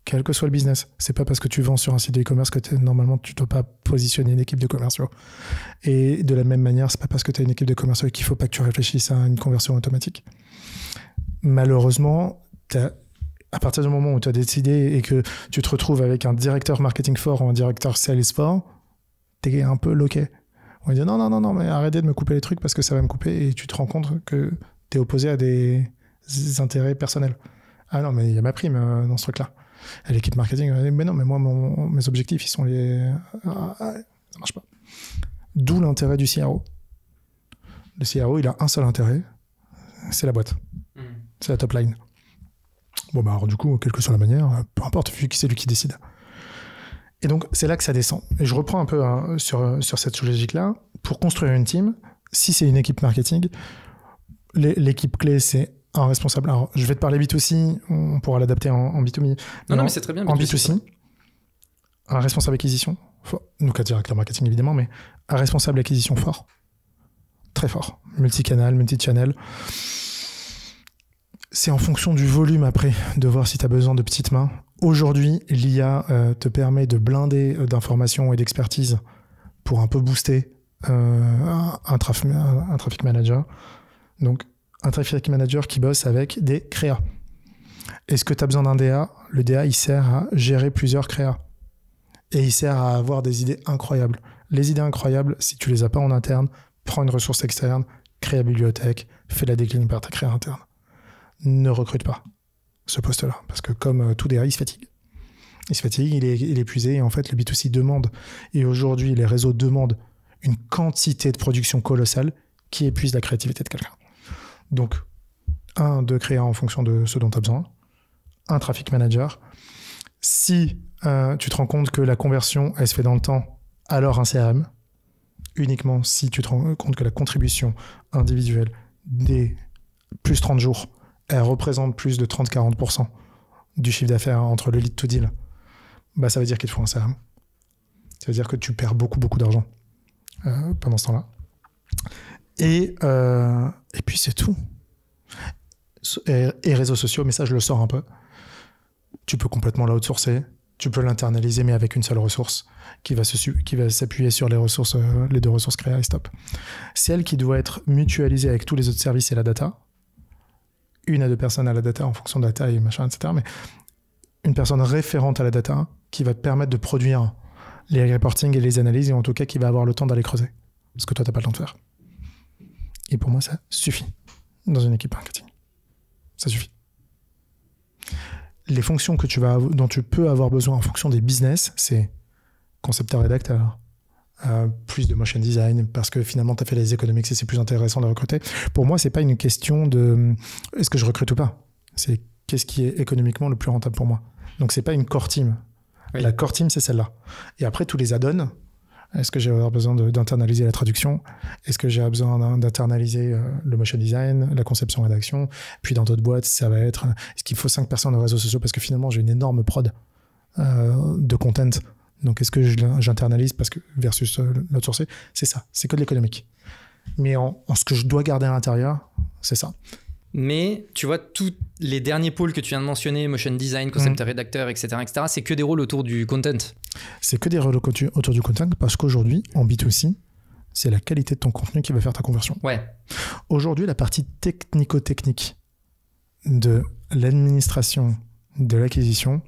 Quel que soit le business. C'est pas parce que tu vends sur un site de e-commerce que normalement tu dois pas positionner une équipe de commerciaux. Et de la même manière, c'est pas parce que tu as une équipe de commerciaux qu'il faut pas que tu réfléchisses à une conversion automatique. Malheureusement, à partir du moment où tu as décidé et que tu te retrouves avec un directeur marketing fort ou un directeur sales fort, t'es un peu loqué. On va dire non, mais arrêtez de me couper les trucs parce que ça va me couper, et tu te rends compte que t'es opposé à des intérêts personnels. Ah non, mais il y a ma prime dans ce truc-là. Et l'équipe marketing, mais non, mais moi, mes objectifs, ils sont les... ça marche pas. D'où l'intérêt du CRO. Le CRO, il a un seul intérêt, c'est la boîte. C'est la top line. Bon, alors du coup, quelle que soit la manière, peu importe, vu que c'est lui qui décide. Et donc, c'est là que ça descend. Et je reprends un peu sur cette logique-là. Pour construire une team, si c'est une équipe marketing, l'équipe clé, c'est un responsable. Alors, je vais te parler B2C, on pourra l'adapter en B2B. Non, mais c'est très bien. En B2C, un responsable acquisition, donc un directeur marketing évidemment, mais un responsable acquisition fort. Très fort. Multicanal, multi-channel. C'est en fonction du volume après, de voir si tu as besoin de petites mains. Aujourd'hui, l'IA te permet de blinder d'informations et d'expertise pour un peu booster un traffic manager. Donc, un traffic manager qui bosse avec des créas. Est-ce que tu as besoin d'un DA? Le DA, il sert à gérer plusieurs créas. Et il sert à avoir des idées incroyables. Les idées incroyables, si tu les as pas en interne, prends une ressource externe, crée la bibliothèque, fais la décliner par ta créa interne. Ne recrute pas ce poste-là. Parce que comme tout DA, il se fatigue. Il est épuisé. Et en fait, le B2C demande, et aujourd'hui, les réseaux demandent une quantité de production colossale qui épuise la créativité de quelqu'un. Donc, de créer en fonction de ce dont tu as besoin. Un traffic manager. Si tu te rends compte que la conversion, elle se fait dans le temps, alors un CRM. Uniquement si tu te rends compte que la contribution individuelle des plus 30 jours, elle représente plus de 30-40% du chiffre d'affaires entre le lead to deal, ça veut dire qu'il te faut un CRM. Ça veut dire que tu perds beaucoup d'argent pendant ce temps-là. Et puis c'est tout. Et réseaux sociaux, mais ça je le sors un peu. Tu peux complètement l'outsourcer, tu peux l'internaliser, mais avec une seule ressource qui va s'appuyer sur les deux ressources créa et stop. Celle qui doit être mutualisée avec tous les autres services et la data, 1 à 2 personnes à la data en fonction de la taille, machin, etc. Mais une personne référente à la data qui va te permettre de produire les reporting et les analyses, et en tout cas qui va avoir le temps d'aller creuser. Parce que toi, tu n'as pas le temps de faire. Et pour moi, ça suffit dans une équipe marketing. Ça suffit. Les fonctions dont tu peux avoir besoin en fonction des business, c'est concepteur rédacteur, plus de motion design, parce que finalement tu as fait les économiques et c'est plus intéressant de recruter. Pour moi, c'est pas une question de est-ce que je recrute ou pas, c'est qu'est-ce qui est économiquement le plus rentable pour moi. Donc c'est pas une core team. Oui. La core team, c'est celle-là. Et après, tous les add-ons, est-ce que j'ai besoin d'internaliser la traduction? Est-ce que j'ai besoin d'internaliser le motion design, la conception rédaction? Puis dans d'autres boîtes, ça va être est-ce qu'il faut 5 personnes aux réseaux sociaux parce que finalement j'ai une énorme prod de content. Donc est-ce que j'internalise parce que versus l'outsourcer? C'est ça, c'est que de l'économique. Mais en ce que je dois garder à l'intérieur, c'est ça. Mais tu vois, tous les derniers pôles que tu viens de mentionner, motion design, concept rédacteur, etc., c'est que des rôles autour du content. C'est que des rôles autour du content parce qu'aujourd'hui, en B2C, c'est la qualité de ton contenu qui va faire ta conversion. Ouais. Aujourd'hui, la partie technico-technique de l'administration, de l'acquisition,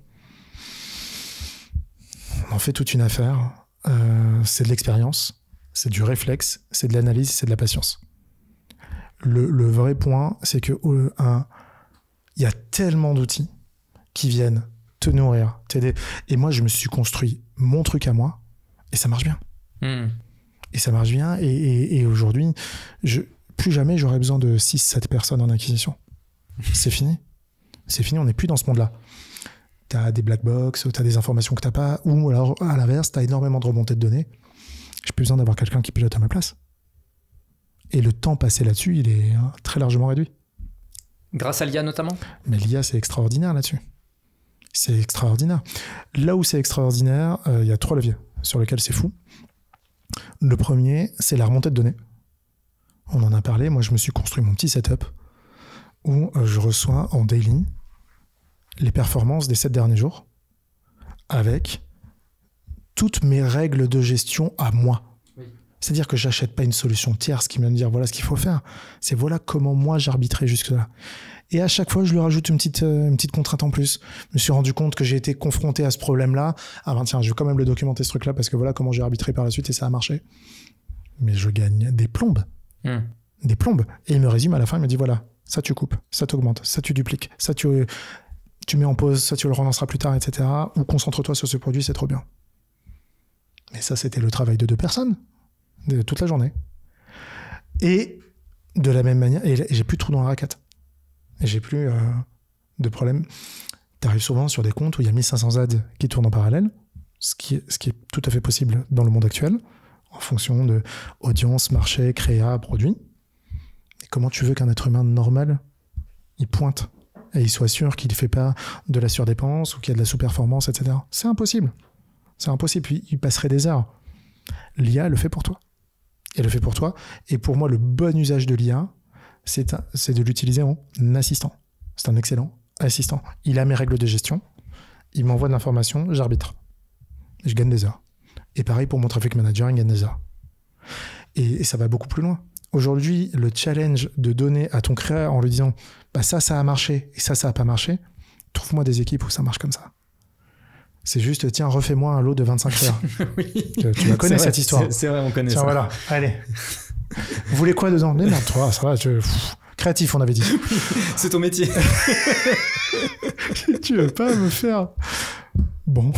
on en fait toute une affaire. C'est de l'expérience, c'est du réflexe, c'est de l'analyse, c'est de la patience. Le vrai point, c'est que il y a tellement d'outils qui viennent te nourrir, t'aider. Et moi, je me suis construit mon truc à moi et ça marche bien. Et ça marche bien. Et aujourd'hui, plus jamais j'aurais besoin de 6-7 personnes en acquisition. C'est fini. C'est fini, on n'est plus dans ce monde-là. Tu as des black box, tu as des informations que tu n'as pas, ou alors, à l'inverse, tu as énormément de remontées de données. J'ai plus besoin d'avoir quelqu'un qui pilote à ma place. Et le temps passé là-dessus, il est très largement réduit. Grâce à l'IA notamment ? Mais l'IA, c'est extraordinaire là-dessus. C'est extraordinaire. Là où c'est extraordinaire, il y a 3 leviers sur lesquels c'est fou. Le premier, c'est la remontée de données. On en a parlé. Moi, je me suis construit mon petit setup où je reçois en daily les performances des 7 derniers jours avec toutes mes règles de gestion à moi. Oui. C'est-à-dire que j'achète pas une solution tierce qui vient me dire voilà ce qu'il faut faire. C'est voilà comment moi j'arbitrais jusque-là. Et à chaque fois, je lui rajoute une petite contrainte en plus. Je me suis rendu compte que j'ai été confronté à ce problème-là. Ah ben tiens, je vais quand même le documenter ce truc-là parce que voilà comment j'ai arbitré par la suite et ça a marché. Mais je gagne des plombes. Des plombes. Et il me résume à la fin, il me dit voilà, ça tu coupes, ça t'augmentes, ça tu dupliques, ça tu mets en pause, ça tu le relanceras plus tard, etc. Ou concentre-toi sur ce produit, c'est trop bien. Mais ça, c'était le travail de 2 personnes, de toute la journée. Et de la même manière, et j'ai plus de trous dans la raquette. Et j'ai plus de problème. Tu arrives souvent sur des comptes où il y a 1500 ads qui tournent en parallèle, ce qui est tout à fait possible dans le monde actuel, en fonction de audience, marché, créa, produit. Et comment tu veux qu'un être humain normal, il pointe et il soit sûr qu'il ne fait pas de la surdépense ou qu'il y a de la sous-performance, etc. C'est impossible. C'est impossible. Puis il passerait des heures. L'IA le fait pour toi. Elle le fait pour toi. Et pour moi, le bon usage de l'IA, c'est de l'utiliser en assistant. C'est un excellent assistant. Il a mes règles de gestion. Il m'envoie de l'information. J'arbitre. Je gagne des heures. Et pareil pour mon traffic manager, il gagne des heures. Et ça va beaucoup plus loin. Aujourd'hui, le challenge de donner à ton créa en lui disant bah ça a marché et ça a pas marché, trouve-moi des équipes où ça marche comme ça. C'est juste, tiens, refais-moi un lot de 25 créas. Oui. Tu la connais cette histoire. C'est vrai, on connaît tiens, ça. Voilà, allez. Vous voulez quoi dedans ? Mais merde, toi, ça va, créatif, on avait dit. C'est ton métier. Tu veux pas me faire... Bon.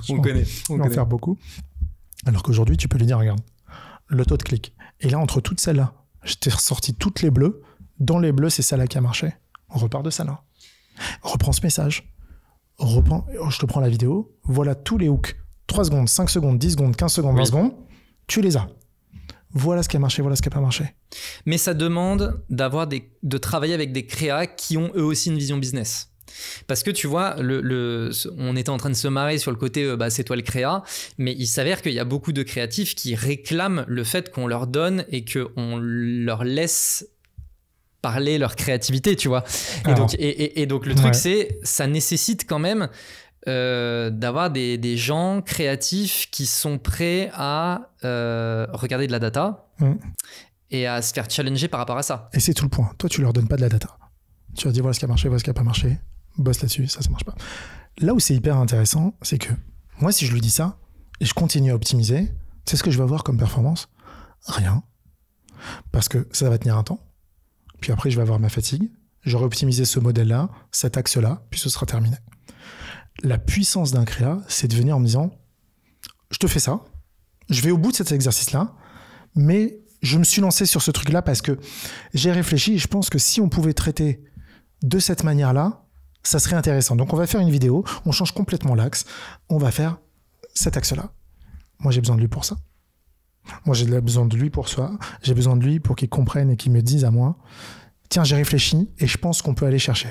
On connaît. On va en faire beaucoup. Alors qu'aujourd'hui, tu peux lui dire, regarde, le taux de clic. Et là, entre toutes celles-là, je t'ai ressorti toutes les bleues. Dans les bleus, c'est celle-là qui a marché. On repart de celle-là. Reprends ce message. Je te prends la vidéo. Voilà tous les hooks. 3 secondes, 5 secondes, 10 secondes, 15 secondes, 20 secondes. Tu les as. Voilà ce qui a marché, voilà ce qui n'a pas marché. Mais ça demande de travailler avec des créas qui ont eux aussi une vision business. Parce que tu vois, on était en train de se marrer sur le côté c'est toi le créa, mais il s'avère qu'il y a beaucoup de créatifs qui réclament le fait qu'on leur donne et qu'on leur laisse parler leur créativité, tu vois. Et donc le truc, c'est ça nécessite quand même d'avoir des gens créatifs qui sont prêts à regarder de la data et à se faire challenger par rapport à ça. Et c'est tout le point. Toi, tu leur donnes pas de la data. Tu leur dis voilà ce qui a marché, voilà ce qui a pas marché. Bosse là-dessus, ça marche pas. Là où c'est hyper intéressant, c'est que moi, si je lui dis ça et je continue à optimiser, tu sais ce que je vais avoir comme performance ? Rien. Parce que ça va tenir un temps. Puis après, je vais avoir ma fatigue. J'aurai optimisé ce modèle-là, cet axe-là, puis ce sera terminé. La puissance d'un créa, c'est de venir en me disant je te fais ça, je vais au bout de cet exercice-là, mais je me suis lancé sur ce truc-là parce que j'ai réfléchi et je pense que si on pouvait traiter de cette manière-là, ça serait intéressant. Donc on va faire une vidéo, on change complètement l'axe, on va faire cet axe-là. Moi j'ai besoin de lui pour ça. Moi j'ai besoin de lui pour ça. J'ai besoin de lui pour qu'il comprenne et qu'il me dise à moi tiens, j'ai réfléchi et je pense qu'on peut aller chercher.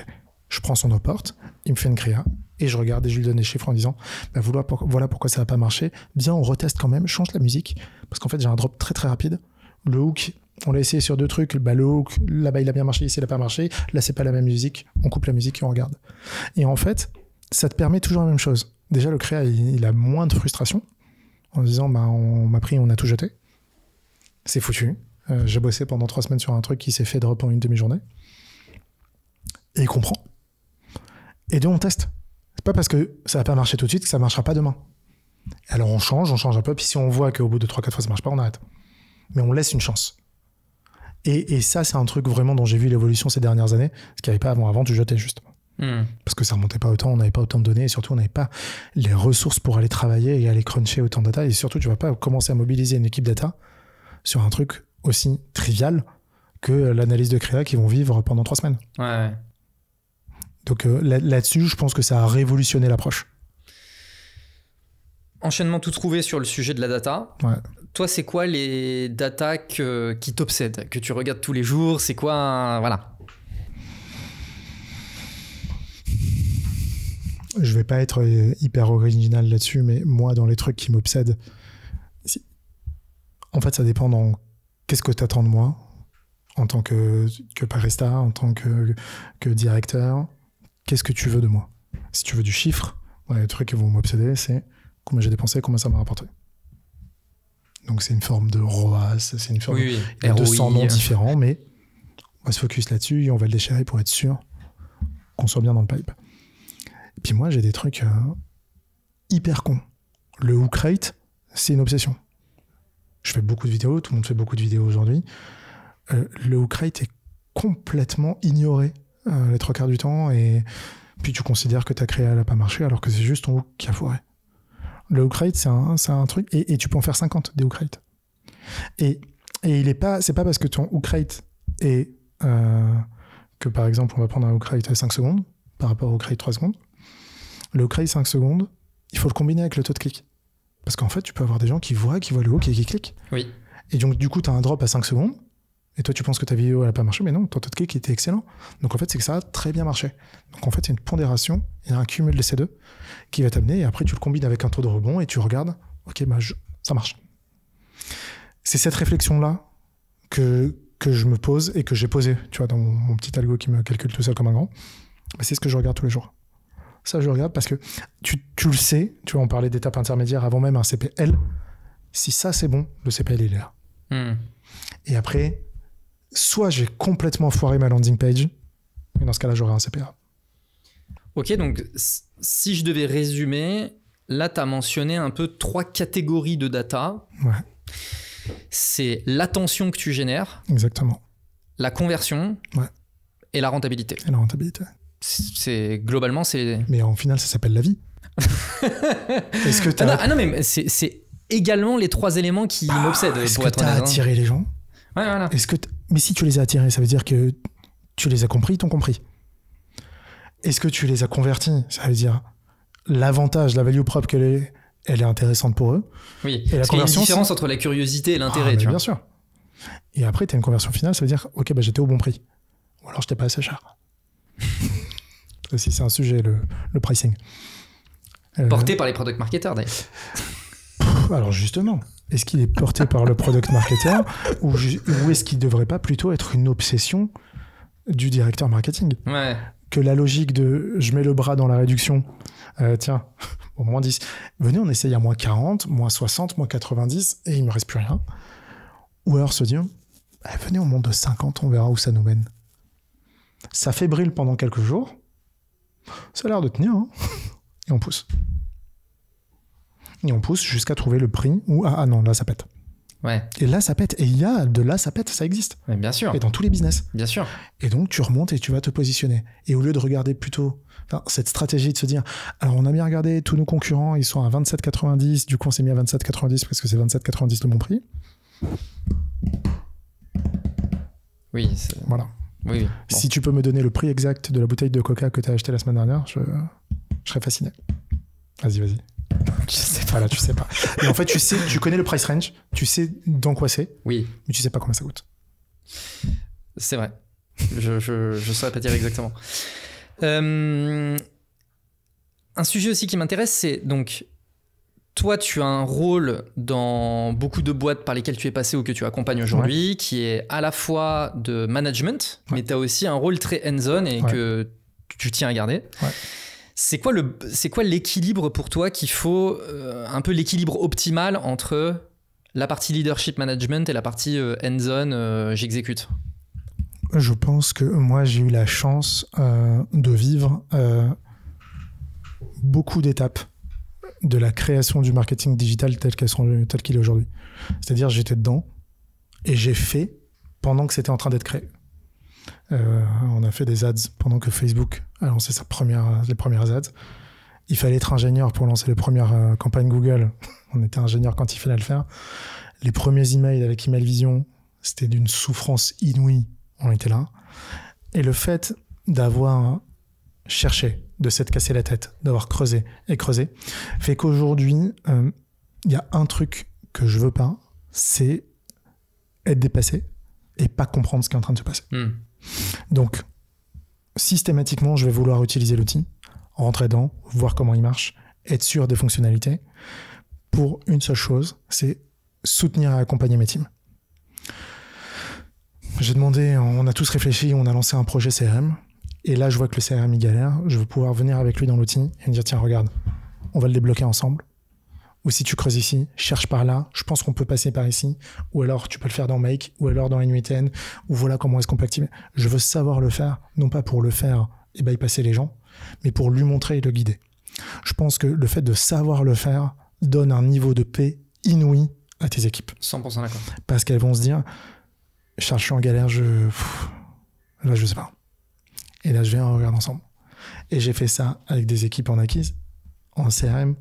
Je prends son apport, il me fait une créa et je regarde et je lui donne les chiffres en disant voilà pourquoi ça n'a pas marché. Bien, on reteste quand même, change la musique parce qu'en fait j'ai un drop très très rapide. Le hook, On l'a essayé sur 2 trucs. Le hook, là-bas, il a bien marché, ici, il n'a pas marché. Là, c'est pas la même musique. On coupe la musique et on regarde. Et en fait, ça te permet toujours la même chose. Déjà, le créa, il a moins de frustration en disant, on m'a pris, on a tout jeté. C'est foutu. J'ai bossé pendant 3 semaines sur un truc qui s'est fait drop en une demi-journée. Et il comprend. Et deux, on teste. C'est pas parce que ça va pas marcher tout de suite que ça marchera pas demain. Alors on change un peu, puis si on voit qu'au bout de 3-4 fois ça marche pas, on arrête. Mais on laisse une chance. Et ça, c'est un truc vraiment dont j'ai vu l'évolution ces dernières années, ce qu'il n'y avait pas avant. Avant, tu jetais juste. Parce que ça remontait pas autant, on n'avait pas autant de données, et surtout on n'avait pas les ressources pour aller travailler et aller cruncher autant de data. Et surtout, tu vas pas commencer à mobiliser une équipe data sur un truc aussi trivial que l'analyse de créa qui vont vivre pendant 3 semaines. Ouais. Donc là-dessus, je pense que ça a révolutionné l'approche. Enchaînement tout trouvé sur le sujet de la data. Ouais. Toi, c'est quoi les data qui t'obsèdent, que tu regardes tous les jours? C'est quoi, voilà. Je vais pas être hyper original là-dessus, mais moi, dans les trucs qui m'obsèdent, en fait, ça dépend dans qu'est-ce que tu attends de moi en tant que barista, en tant que directeur. Qu'est-ce que tu veux de moi? Si tu veux du chiffre, les trucs qui vont m'obséder, c'est combien j'ai dépensé, combien ça m'a rapporté. Donc c'est une forme de ROAS, c'est une forme Oui. Il y a 200 noms différents, mais on va se focus là-dessus et on va le déchirer pour être sûr qu'on soit bien dans le pipe. Et puis moi, j'ai des trucs hyper cons. Le hook rate, c'est une obsession. Je fais beaucoup de vidéos, tout le monde fait beaucoup de vidéos aujourd'hui. Le hook rate est complètement ignoré les 3/4 du temps, et puis tu considères que ta créa n'a pas marché alors que c'est juste ton hook qui a foiré. Le hook rate, c'est un truc, et tu peux en faire 50 des hook rates. Et c'est pas parce que ton hook rate est que par exemple on va prendre un hook rate à 5 secondes par rapport au hook rate 3 secondes. Le hook rate 5 secondes, il faut le combiner avec le taux de clic. Parce qu'en fait, tu peux avoir des gens qui voient le hook et qui cliquent. Oui. Et donc, du coup, tu as un drop à 5 secondes. Et toi, tu penses que ta vidéo n'a pas marché. Mais non, ton taux de clic était excellent. Donc, en fait, c'est que ça a très bien marché. Donc, en fait, c'est une pondération. Il y a un cumul de ces deux qui va t'amener. Et après, tu le combines avec un taux de rebond et tu regardes. OK, ça marche. C'est cette réflexion-là que je me pose et que j'ai posée, tu vois, dans mon petit algo qui me calcule tout seul comme un grand. Mais c'est ce que je regarde tous les jours. Ça, je regarde parce que tu le sais, tu vois, on parlait d'étape intermédiaire avant même un CPL. Si ça, c'est bon, le CPL, il est là. Et après, soit j'ai complètement foiré ma landing page, et dans ce cas-là, j'aurai un CPA. Ok, donc si je devais résumer, là, tu as mentionné un peu 3 catégories de data. Ouais. C'est l'attention que tu génères. Exactement. La conversion. Ouais. Et la rentabilité. Et la rentabilité. Globalement, c'est... Mais en final, ça s'appelle la vie. Est-ce que t'as... non, mais c'est également les 3 éléments qui m'obsèdent. Est-ce que tu as attiré les gens? Ouais, voilà. Mais si tu les as attirés, ça veut dire que tu les as compris, ils t'ont compris. Est-ce que tu les as convertis? Ça veut dire l'avantage, la value prop elle est intéressante pour eux. Oui, et la parce qu'il y a une conversion, différence entre la curiosité et l'intérêt. Tu vois. Bien sûr. Et après, tu as une conversion finale, ça veut dire, ok, j'étais au bon prix. Ou alors, j'étais pas assez cher. Aussi, c'est un sujet, le pricing. Porté par les product marketers, d'ailleurs. Alors justement, est-ce qu'il est porté par le product marketer ou est-ce qu'il ne devrait pas plutôt être une obsession du directeur marketing? Ouais. Que la logique de je mets le bras dans la réduction, tiens, bon, moins 10, venez on essaye à moins 40, moins 60, moins 90 et il ne me reste plus rien. Ou alors se dire, venez on monte de 50, on verra où ça nous mène. Ça fébrile pendant quelques jours, ça a l'air de tenir, hein. Et on pousse. Et on pousse jusqu'à trouver le prix où, ah non, là ça pète. Ouais. Et là ça pète. Et il y a de là ça pète, ça existe. Mais bien sûr. Et dans tous les business. Bien sûr. Et donc tu remontes et tu vas te positionner. Et au lieu de regarder plutôt cette stratégie de se dire, alors on a bien regardé tous nos concurrents, ils sont à 27,90, du coup on s'est mis à 27,90 parce que c'est 27,90 le bon prix. Oui. Voilà. Oui. Bon. Si tu peux me donner le prix exact de la bouteille de Coca que tu as acheté la semaine dernière, je serais fasciné. Vas-y. Je sais pas. Voilà, tu sais pas. Et en fait, tu connais le price range, tu sais dans quoi c'est, oui, mais tu sais pas combien ça coûte. C'est vrai. Je saurais pas dire exactement. Un sujet aussi qui m'intéresse, c'est donc toi, tu as un rôle dans beaucoup de boîtes par lesquelles tu es passé ou que tu accompagnes aujourd'hui, qui est à la fois de management, mais tu as aussi un rôle très hands-on et que tu tiens à garder. C'est quoi l'équilibre pour toi qu'il faut, un peu l'équilibre optimal entre la partie leadership management et la partie hands-on, j'exécute? Je pense que moi, j'ai eu la chance de vivre beaucoup d'étapes de la création du marketing digital tel qu'il est aujourd'hui. C'est-à-dire, j'étais dedans et j'ai fait pendant que c'était en train d'être créé. On a fait des ads pendant que Facebook a lancé les premières ads. Il fallait être ingénieur pour lancer les premières campagnes Google. On était ingénieur quand il fallait le faire. Les premiers emails avec Emailvision, c'était d'une souffrance inouïe. On était là. Et le fait d'avoir cherché, de s'être cassé la tête, d'avoir creusé et creusé, fait qu'aujourd'hui, il y a un truc que je veux pas, c'est être dépassé et pas comprendre ce qui est en train de se passer. Donc, systématiquement, je vais vouloir utiliser l'outil, rentrer dedans, voir comment il marche, être sûr des fonctionnalités, pour une seule chose, c'est soutenir et accompagner mes teams. J'ai demandé, on a tous réfléchi, on a lancé un projet CRM, et là je vois que le CRM il galère, je veux pouvoir venir avec lui dans l'outil et me dire tiens regarde, on va le débloquer ensemble, ou si tu creuses ici, cherche par là, je pense qu'on peut passer par ici, ou alors tu peux le faire dans Make, ou alors dans N8N, ou voilà comment est-ce qu'on peut activer. Je veux savoir le faire, non pas pour le faire et bypasser les gens, mais pour lui montrer et le guider. Je pense que le fait de savoir le faire donne un niveau de paix inouï à tes équipes. 100% d'accord. Parce qu'elles vont se dire Charles, je suis en galère, là je sais pas. Et là je viens, on regarde ensemble. Et j'ai fait ça avec des équipes en acquise, en CRM,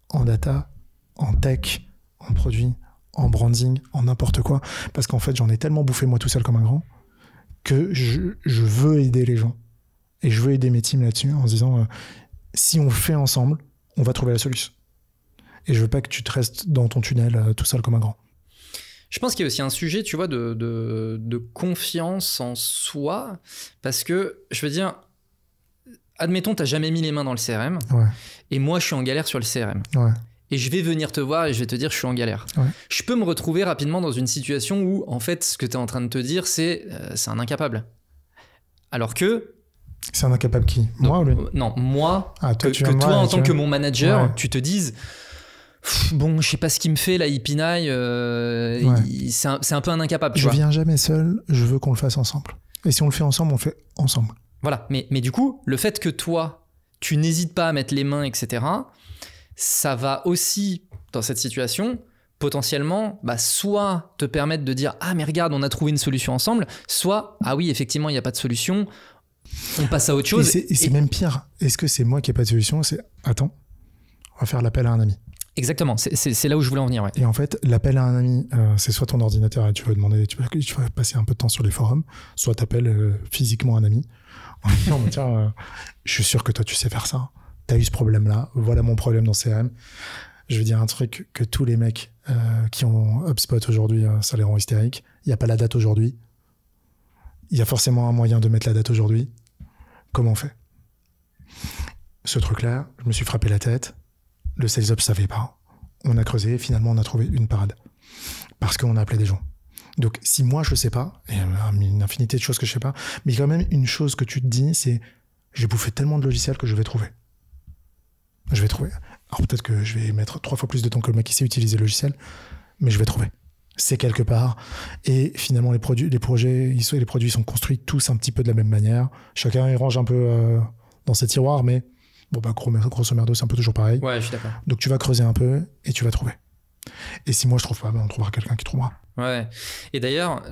en data, en tech, en produit, en branding, en n'importe quoi. Parce qu'en fait, j'en ai tellement bouffé moi tout seul comme un grand que je veux aider les gens. Et je veux aider mes teams là-dessus en se disant si on le fait ensemble, on va trouver la solution. Et je veux pas que tu te restes dans ton tunnel tout seul comme un grand. Je pense qu'il y a aussi un sujet, tu vois, de confiance en soi. Parce que, je veux dire, admettons, tu n'as jamais mis les mains dans le CRM. Ouais. Et moi, je suis en galère sur le CRM. Ouais. Et je vais venir te voir et je vais te dire, je suis en galère. Ouais. Je peux me retrouver rapidement dans une situation où, en fait, ce que tu es en train de te dire, c'est un incapable. Alors que... C'est un incapable qui? Moi ou lui? Non, moi. Ah, toi, que toi, en tant que mon manager, tu te dises... Bon, je sais pas ce qu'il me fait là, il pinaille. C'est un peu un incapable. Je viens jamais seul, je veux qu'on le fasse ensemble. Et si on le fait ensemble, on le fait ensemble. Voilà, mais du coup, le fait que toi, tu n'hésites pas à mettre les mains, etc., ça va aussi, dans cette situation, potentiellement, soit te permettre de dire « Ah, mais regarde, on a trouvé une solution ensemble », soit « Ah oui, effectivement, il n'y a pas de solution, on passe à autre chose ». Et c'est même pire. Est-ce que c'est moi qui n'ai pas de solution? C'est « Attends, on va faire l'appel à un ami ». Exactement, c'est là où je voulais en venir. Ouais. Et en fait, l'appel à un ami, c'est soit ton ordinateur et tu vas passer un peu de temps sur les forums, soit tu appelles physiquement un ami en disant tiens, je suis sûr que toi tu sais faire ça, tu as eu ce problème-là, voilà mon problème dans CRM. Je veux dire un truc que tous les mecs qui ont HubSpot aujourd'hui, ça les rend hystériques. Il n'y a pas la date aujourd'hui. Il y a forcément un moyen de mettre la date aujourd'hui. Comment on fait? Ce truc-là, je me suis frappé la tête. Le sales ops savait pas. On a creusé, finalement on a trouvé une parade. Parce qu'on a appelé des gens. Donc si moi je sais pas, et une infinité de choses que je sais pas, mais quand même une chose que tu te dis, c'est j'ai bouffé tellement de logiciels que je vais trouver. Je vais trouver. Alors peut-être que je vais mettre 3 fois plus de temps que le mec qui sait utiliser le logiciel, mais je vais trouver. C'est quelque part. Et finalement les projets sont construits tous un petit peu de la même manière. Chacun il range un peu dans ses tiroirs, mais bon, grosso merdo, c'est un peu toujours pareil. Ouais, je suis d'accord. Donc, tu vas creuser un peu et tu vas trouver. Et si moi, je trouve pas, on trouvera quelqu'un qui trouvera. Ouais. Et d'ailleurs,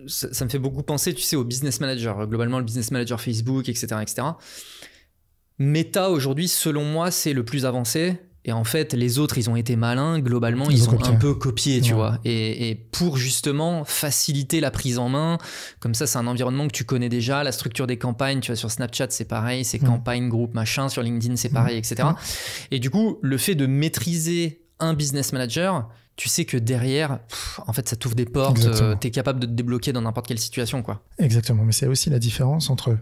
ça me fait beaucoup penser, tu sais, au business manager. Globalement, le business manager Facebook, etc., etc. Meta, aujourd'hui, selon moi, c'est le plus avancé. Et en fait, les autres, ils ont été malins. Globalement, ils ont un peu copié, tu vois. Et pour justement faciliter la prise en main, comme ça, c'est un environnement que tu connais déjà. La structure des campagnes, tu vois, sur Snapchat, c'est pareil. C'est campagne, groupe, machin. Sur LinkedIn, c'est pareil, etc. Et du coup, le fait de maîtriser un business manager, tu sais que derrière, en fait, ça t'ouvre des portes. Tu es capable de te débloquer dans n'importe quelle situation, quoi. Exactement. Mais c'est aussi la différence entre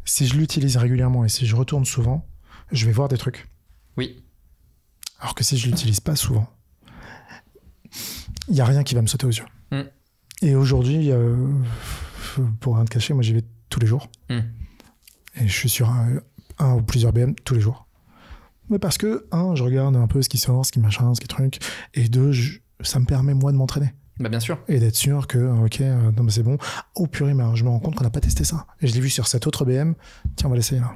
si je l'utilise régulièrement et si je retourne souvent, je vais voir des trucs. Oui. Alors que si je l'utilise pas souvent, il y a rien qui va me sauter aux yeux. Et aujourd'hui, pour rien te cacher, moi j'y vais tous les jours. Et je suis sur un ou plusieurs BM tous les jours. Mais parce que, je regarde un peu ce qui sort, ce qui machin, ce qui truc, et deux, ça me permet moi de m'entraîner. Bah bien sûr. Et d'être sûr que, non mais c'est bon. Oh purée, mais je me rends compte qu'on n'a pas testé ça. Et je l'ai vu sur cet autre BM. Tiens, on va l'essayer là.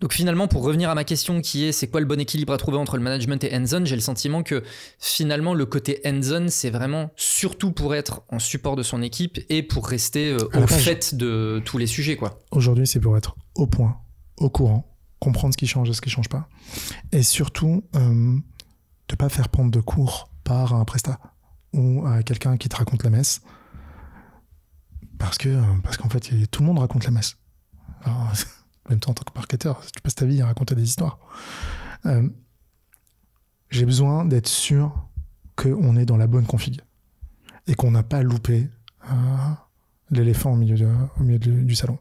Donc finalement, pour revenir à ma question qui est c'est quoi le bon équilibre à trouver entre le management et hands-on, j'ai le sentiment que finalement le côté hands-on c'est vraiment surtout pour être en support de son équipe et pour rester au fait de tous les sujets, quoi. Aujourd'hui, c'est pour être au point, au courant, comprendre ce qui change et ce qui change pas, et surtout de pas faire prendre de cours par un prestat ou à quelqu'un qui te raconte la messe, parce qu'en fait tout le monde raconte la messe. Alors, en même temps, en tant que marketeur, tu passes ta vie à raconter des histoires. J'ai besoin d'être sûr qu'on est dans la bonne config et qu'on n'a pas loupé l'éléphant au milieu du salon.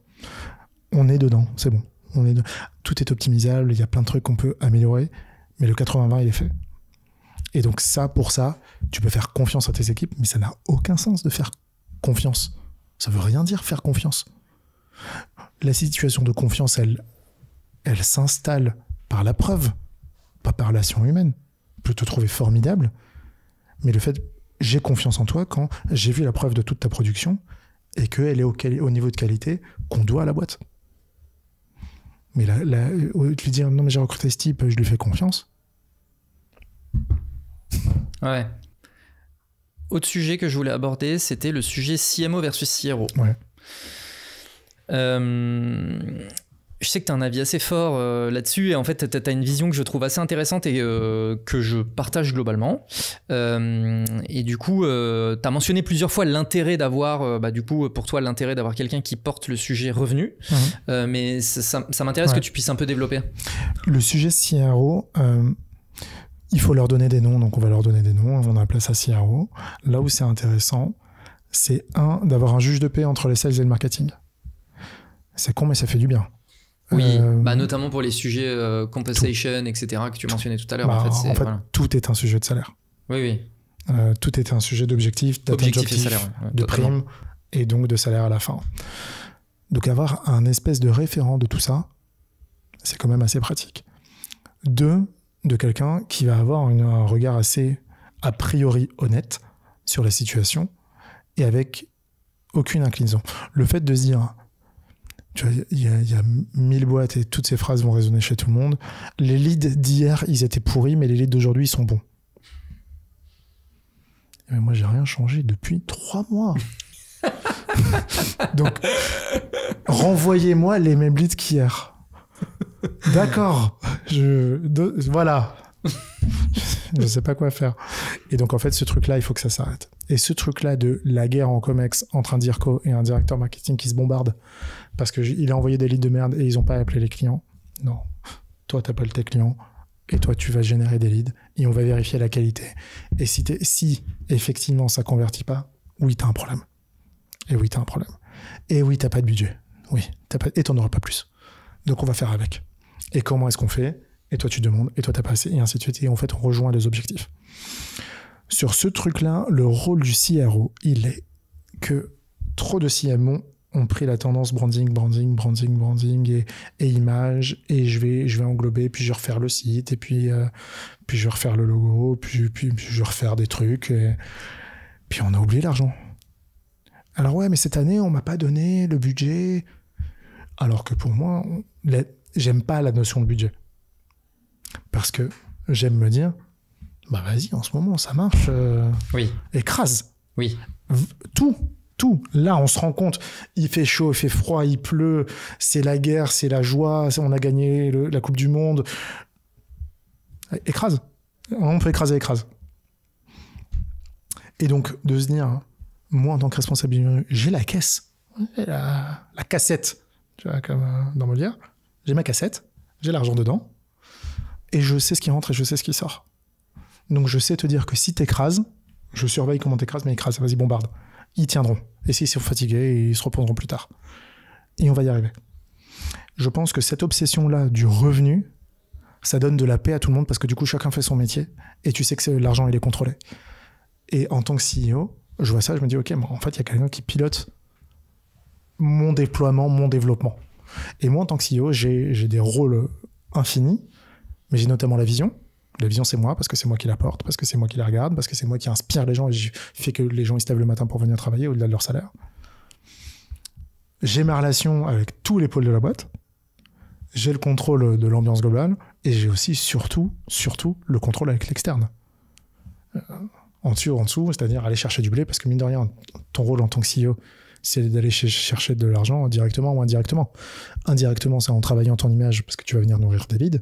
On est dedans, c'est bon. Tout est optimisable, il y a plein de trucs qu'on peut améliorer, mais le 80-20, il est fait. Et donc pour ça, tu peux faire confiance à tes équipes, mais ça n'a aucun sens de faire confiance. Ça veut rien dire faire confiance. La situation de confiance, elle s'installe par la preuve, pas par l'action humaine. Je peux te trouver formidable, mais le fait, j'ai confiance en toi quand j'ai vu la preuve de toute ta production et qu'elle est au niveau de qualité qu'on doit à la boîte. Mais au lieu de lui dire non mais j'ai recruté ce type, je lui fais confiance. Ouais. Autre sujet que je voulais aborder, c'était le sujet CMO versus CRO. Ouais. Je sais que tu as un avis assez fort là-dessus et en fait tu as une vision que je trouve assez intéressante et que je partage globalement. Et du coup, tu as mentionné plusieurs fois l'intérêt d'avoir, du coup, pour toi, l'intérêt d'avoir quelqu'un qui porte le sujet revenu. Mais ça m'intéresse que tu puisses un peu développer. Le sujet CRO, il faut leur donner des noms, donc on va leur donner des noms, on appelle ça CRO. Là où c'est intéressant, c'est d'avoir un juge de paix entre les sales et le marketing. C'est con, mais ça fait du bien. Oui, notamment pour les sujets compensation, etc., que tu mentionnais tout à l'heure. En fait, voilà. Tout est un sujet de salaire. Oui. Tout est un sujet d'objectif, objectif et salaire, de prime, et donc de salaire à la fin. Donc avoir un espèce de référent de tout ça, c'est quand même assez pratique. De quelqu'un qui va avoir un regard assez a priori honnête sur la situation et avec aucune inclinaison. Le fait de se dire... Il y a 1000 boîtes et toutes ces phrases vont résonner chez tout le monde. Les leads d'hier, ils étaient pourris, mais les leads d'aujourd'hui, ils sont bons. Mais moi, j'ai rien changé depuis 3 mois. Donc, renvoyez-moi les mêmes leads qu'hier. D'accord. Voilà. Je sais pas quoi faire. Et donc, en fait, ce truc-là, il faut que ça s'arrête. Et ce truc-là de la guerre en Comex entre un DIRCO et un directeur marketing qui se bombardent parce qu'il a envoyé des leads de merde et ils n'ont pas appelé les clients. Non. Toi, tu appelles tes clients et toi, tu vas générer des leads et on va vérifier la qualité. Et si effectivement ça convertit pas, oui, t'as un problème. Et oui, t'as un problème. Et oui, t'as pas de budget. Oui, et t'en auras pas plus. Donc, on va faire avec. Et comment est-ce qu'on fait ? Et toi, tu demandes, et toi, t'as pas assez, et ainsi de suite. Et en fait, on rejoint les objectifs. Sur ce truc-là, le rôle du CRO, il est que trop de CMO ont pris la tendance branding et image, et je vais englober, puis je vais refaire le site, et puis je vais refaire le logo, puis je vais refaire des trucs, et puis on a oublié l'argent. Alors ouais, mais cette année, on m'a pas donné le budget, alors que pour moi, j'aime pas la notion de budget. Parce que j'aime me dire, bah vas-y, en ce moment, ça marche. Oui. Écrase. Oui. Tout. Là, on se rend compte, il fait chaud, il fait froid, il pleut, c'est la guerre, c'est la joie, on a gagné la Coupe du Monde. Écrase. On peut écraser. Et donc, de se dire, moi, en tant que responsable, j'ai la caisse, la cassette, tu vois, comme dans Molière, j'ai ma cassette, j'ai l'argent dedans, et je sais ce qui rentre et je sais ce qui sort. Donc je sais te dire que si t'écrases, je surveille comment t'écrases, mais écrase, vas-y, bombarde. Ils tiendront. Et s'ils sont fatigués, ils se reposeront plus tard. Et on va y arriver. Je pense que cette obsession-là du revenu, ça donne de la paix à tout le monde parce que du coup, chacun fait son métier et tu sais que l'argent, il est contrôlé. Et en tant que CEO, je vois ça, je me dis, OK, en fait, il y a quelqu'un qui pilote mon déploiement, mon développement. Et moi, en tant que CEO, j'ai des rôles infinis, mais j'ai notamment la vision. La vision, c'est moi, parce que c'est moi qui la porte, parce que c'est moi qui la regarde, parce que c'est moi qui inspire les gens et je fais que les gens ils se lèvent le matin pour venir travailler au-delà de leur salaire. J'ai ma relation avec tous les pôles de la boîte. J'ai le contrôle de l'ambiance globale et j'ai aussi, surtout, le contrôle avec l'externe. En dessous, c'est-à-dire aller chercher du blé, parce que mine de rien, ton rôle en tant que CEO, c'est d'aller chercher de l'argent directement ou indirectement. Indirectement, c'est en travaillant ton image, parce que tu vas venir nourrir des leads.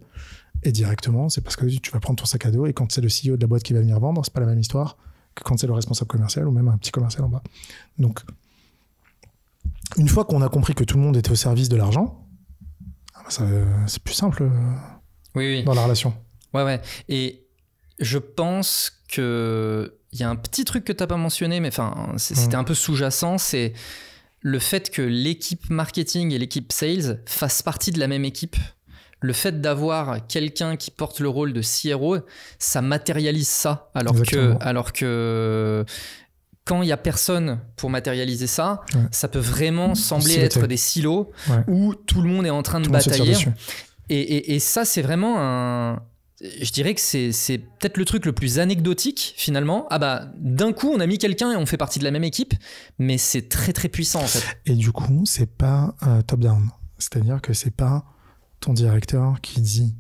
Et directement, c'est parce que tu vas prendre ton sac à dos et quand c'est le CEO de la boîte qui va venir vendre, c'est pas la même histoire que quand c'est le responsable commercial ou même un petit commercial en bas. Donc, une fois qu'on a compris que tout le monde était au service de l'argent, c'est plus simple dans la relation. Ouais. Et je pense qu'il y a un petit truc que tu n'as pas mentionné, mais c'était un peu sous-jacent, c'est le fait que l'équipe marketing et l'équipe sales fassent partie de la même équipe. Le fait d'avoir quelqu'un qui porte le rôle de CRO, ça matérialise ça. Alors que quand il n'y a personne pour matérialiser ça, ça peut vraiment sembler être des silos où tout le monde est en train de batailler. Et ça, c'est vraiment je dirais que c'est peut-être le truc le plus anecdotique finalement. D'un coup, on a mis quelqu'un et on fait partie de la même équipe, mais c'est très très puissant en fait. Et du coup, c'est pas top-down. C'est-à-dire que c'est pas ton directeur qui dit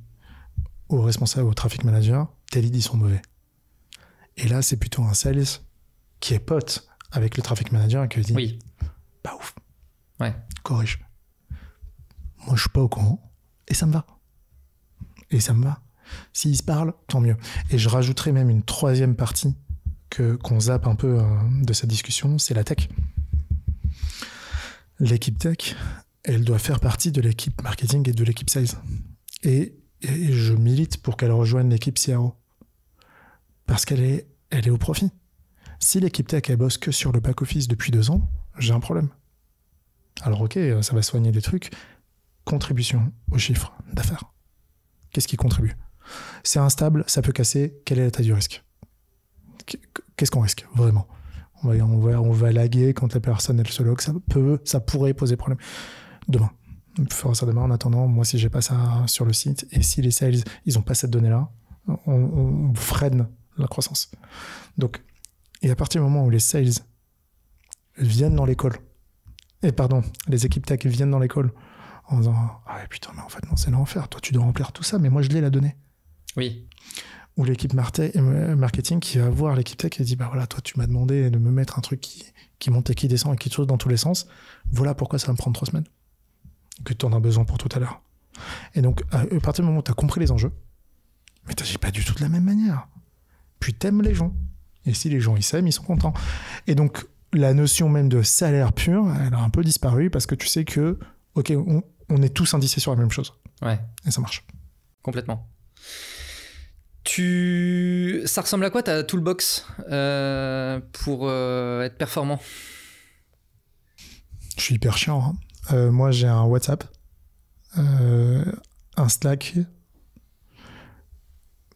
au responsable, au traffic manager, tes leads, ils sont mauvais. Et là, c'est plutôt un sales qui est pote avec le traffic manager et qui dit pas ouf. Corrige. Moi, je suis pas au courant et ça me va. S'ils se parlent, tant mieux. Et je rajouterai même une troisième partie qu'on zappe un peu de cette discussion, c'est la tech. L'équipe tech, elle doit faire partie de l'équipe marketing et de l'équipe sales. Et je milite pour qu'elle rejoigne l'équipe CRO. Parce qu'elle est au profit. Si l'équipe tech, elle bosse que sur le back-office depuis 2 ans, j'ai un problème. Alors ok, ça va soigner des trucs. Contribution aux chiffres d'affaires. Qu'est-ce qui contribue ? C'est instable, ça peut casser. Quelle est la taille du risque ? Qu'est-ce qu'on risque, vraiment ? On va laguer quand la personne, elle se log. Ça pourrait poser problème. Demain. On fera ça demain. En attendant, moi, si j'ai pas ça sur le site et si les sales, ils ont pas cette donnée-là, on freine la croissance. Donc, et à partir du moment où les sales viennent dans l'école, les équipes tech viennent dans l'école en disant putain, mais en fait, non, c'est l'enfer. Toi, tu dois remplir tout ça, mais moi, je l'ai la donnée. Oui. Ou l'équipe marketing qui va voir l'équipe tech et dit voilà, toi, tu m'as demandé de me mettre un truc qui monte et qui descend et qui saute dans tous les sens. Voilà pourquoi ça va me prendre 3 semaines. Que tu en as besoin pour tout à l'heure. Et donc, à partir du moment où tu as compris les enjeux, mais tu n'agis pas du tout de la même manière. Puis t'aimes les gens. Et si les gens ils s'aiment, ils sont contents. Et donc, la notion même de salaire pur, elle a un peu disparu parce que tu sais que, ok, on est tous indicés sur la même chose. Ouais. Et ça marche. Complètement. Ça ressemble à quoi ta toolbox pour être performant ? Je suis hyper chiant. Moi, j'ai un WhatsApp, un Slack,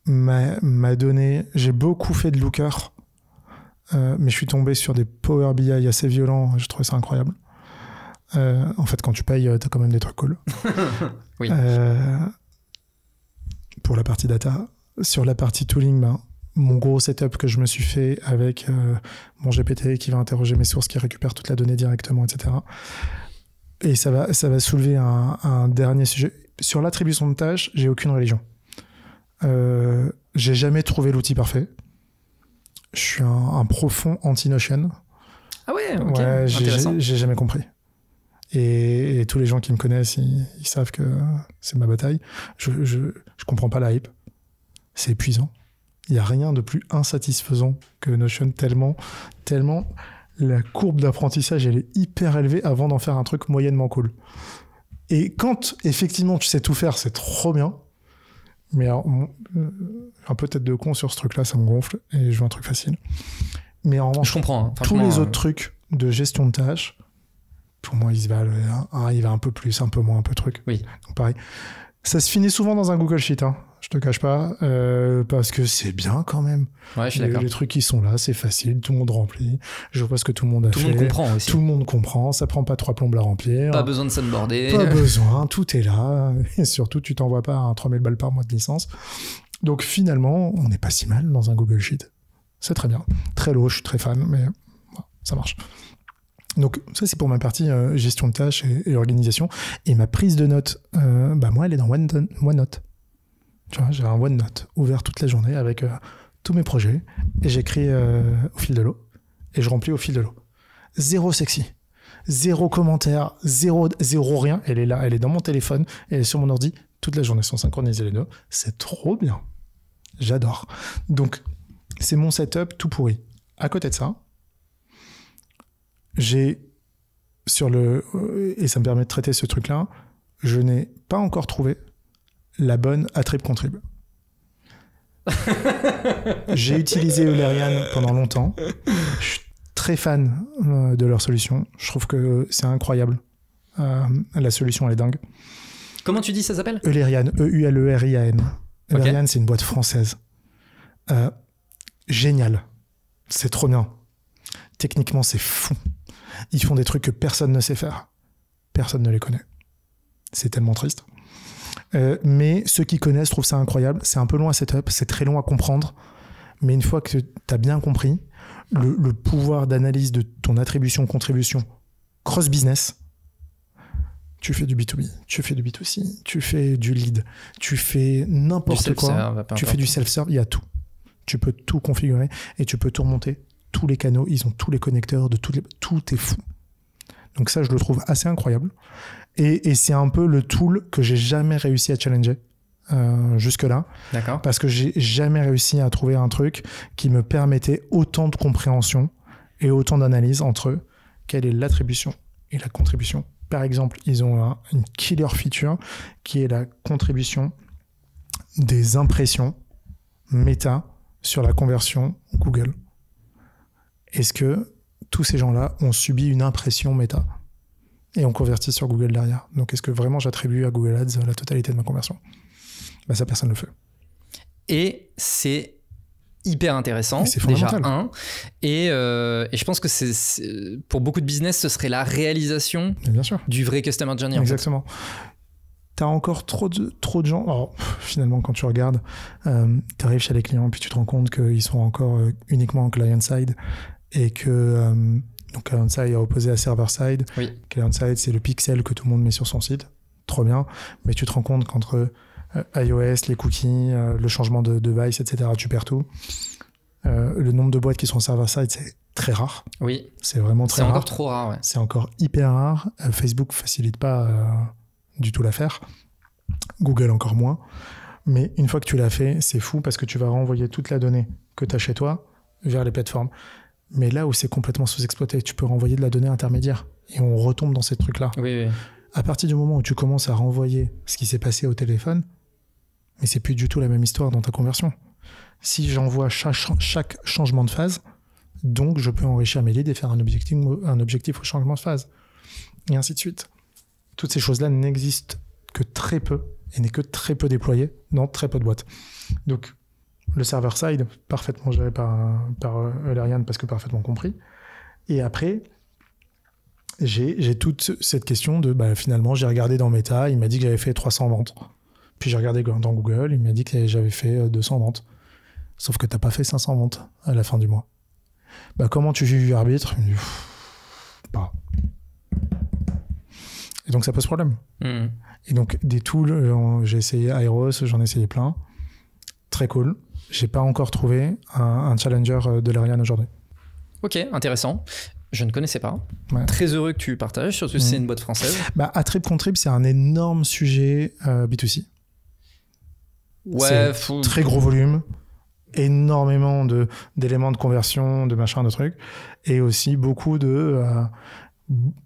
m'a donné... J'ai beaucoup fait de Looker, mais je suis tombé sur des Power BI assez violents. Je trouvais ça incroyable. En fait, quand tu payes, t'as quand même des trucs cool. Oui. Pour la partie data. Sur la partie tooling, mon gros setup que je me suis fait avec mon GPT qui va interroger mes sources, qui récupère toute la donnée directement, etc. Et ça va soulever un dernier sujet. Sur l'attribution de tâches, j'ai aucune religion. J'ai jamais trouvé l'outil parfait. Je suis un profond anti-Notion. Ah ouais, ok. Ouais, j'ai jamais compris. Et tous les gens qui me connaissent, ils savent que c'est ma bataille. Je comprends pas la hype. C'est épuisant. Il n'y a rien de plus insatisfaisant que Notion, tellement la courbe d'apprentissage, elle est hyper élevée avant d'en faire un truc moyennement cool. Et quand, effectivement, tu sais tout faire, c'est trop bien. Mais alors, un peu tête de con sur ce truc-là, ça me gonfle et je veux un truc facile. Mais en revanche, je comprends. Tous les autres trucs de gestion de tâches, pour moi, il va un peu plus, un peu moins, un peu truc. Oui. Donc pareil. Ça se finit souvent dans un Google Sheet, hein. Je te cache pas, parce que c'est bien quand même. Ouais, je suis d'accord. Les trucs qui sont là, c'est facile, tout le monde remplit. Je vois ce que tout le monde a fait. Tout le monde comprend aussi. Tout le monde comprend, ça prend pas 3 plombes à remplir. Pas besoin de sunboarder. Pas besoin, tout est là. Et surtout, tu t'envoies pas un 3000 balles par mois de licence. Donc finalement, on n'est pas si mal dans un Google Sheet. C'est très bien. Très low, je suis très fan, mais bon, ça marche. Donc ça, c'est pour ma partie gestion de tâches et organisation. Et ma prise de notes, moi, elle est dans OneNote. Tu vois, j'ai un OneNote ouvert toute la journée avec tous mes projets et j'écris au fil de l'eau et je remplis au fil de l'eau. Zéro sexy, zéro commentaire, zéro rien. Elle est là, elle est dans mon téléphone, elle est sur mon ordi toute la journée, sans synchroniser les deux. C'est trop bien. J'adore. Donc, c'est mon setup tout pourri. À côté de ça, j'ai et ça me permet de traiter ce truc-là, je n'ai pas encore trouvé la bonne Attrib Contrib. J'ai utilisé Eulerian pendant longtemps. Je suis très fan de leur solution. Je trouve que c'est incroyable. La solution, elle est dingue. Comment tu dis ça s'appelle ? Eulerian, E-U-L-E-R-I-A-N. Okay. Eulerian, c'est une boîte française. Génial. C'est trop bien. Techniquement, c'est fou. Ils font des trucs que personne ne sait faire. Personne ne les connaît. C'est tellement triste. Mais ceux qui connaissent trouvent ça incroyable. C'est un peu long à setup, c'est très long à comprendre. Mais une fois que tu as bien compris, le pouvoir d'analyse de ton attribution-contribution cross-business, tu fais du B2B, tu fais du B2C, tu fais du lead, tu fais n'importe quoi. Tu fais du self-serve, il y a tout. Tu peux tout configurer et tu peux tout remonter. Tous les canaux, ils ont tous les connecteurs, tout est fou. Donc ça, je le trouve assez incroyable. Et c'est un peu le tool que j'ai jamais réussi à challenger jusque-là. D'accord. Parce que j'ai jamais réussi à trouver un truc qui me permettait autant de compréhension et autant d'analyse entre quelle est l'attribution et la contribution. Par exemple, ils ont une killer feature qui est la contribution des impressions méta sur la conversion Google. Est-ce que tous ces gens-là ont subi une impression méta et ont converti sur Google derrière? Donc, est-ce que vraiment j'attribue à Google Ads la totalité de ma conversion? Ça, personne ne le fait. Et c'est hyper intéressant, c'est déjà et je pense que pour beaucoup de business, ce serait la réalisation bien sûr. Du vrai Customer Journey. Exactement. Tu as encore trop de gens. Alors, finalement, quand tu regardes, tu arrives chez les clients puis tu te rends compte qu'ils sont encore uniquement en client-side et que donc client-side est opposé à server-side. Oui. Client-side, c'est le pixel que tout le monde met sur son site. Trop bien. Mais tu te rends compte qu'entre iOS, les cookies, le changement de device, etc., tu perds tout. Le nombre de boîtes qui sont server-side, c'est très rare. Oui. C'est vraiment très rare. C'est encore trop rare, ouais. C'est encore hyper rare. Facebook facilite pas du tout l'affaire. Google encore moins. Mais une fois que tu l'as fait, c'est fou parce que tu vas renvoyer toute la donnée que tu as chez toi vers les plateformes. Mais là où c'est complètement sous-exploité, tu peux renvoyer de la donnée intermédiaire. Et on retombe dans ces trucs-là. Oui. À partir du moment où tu commences à renvoyer ce qui s'est passé au téléphone, mais c'est plus du tout la même histoire dans ta conversion. Si j'envoie chaque changement de phase, donc je peux enrichir mes leads et faire un objectif au changement de phase. Et ainsi de suite. Toutes ces choses-là n'existent que très peu et n'est que très peu déployé dans très peu de boîtes. Donc, le server-side, parfaitement géré par Eulerian parce que parfaitement compris. Et après, j'ai toute cette question de, finalement, j'ai regardé dans Meta, il m'a dit que j'avais fait 300 ventes. Puis j'ai regardé dans Google, il m'a dit que j'avais fait 200 ventes. Sauf que tu n'as pas fait 500 ventes à la fin du mois. Comment tu juges l'arbitre? Pas. Et donc, ça pose problème. Mmh. Et donc, des tools, j'ai essayé Aeros, j'en ai essayé plein. Très cool. J'ai pas encore trouvé un challenger de l'Eulerian aujourd'hui. Ok, intéressant. Je ne connaissais pas. Ouais. Très heureux que tu partages, surtout si c'est une boîte française. Attrib Contrib, c'est un énorme sujet B2C. Ouais, c'est très gros volume, énormément d'éléments de conversion, de machin, de trucs, et aussi beaucoup de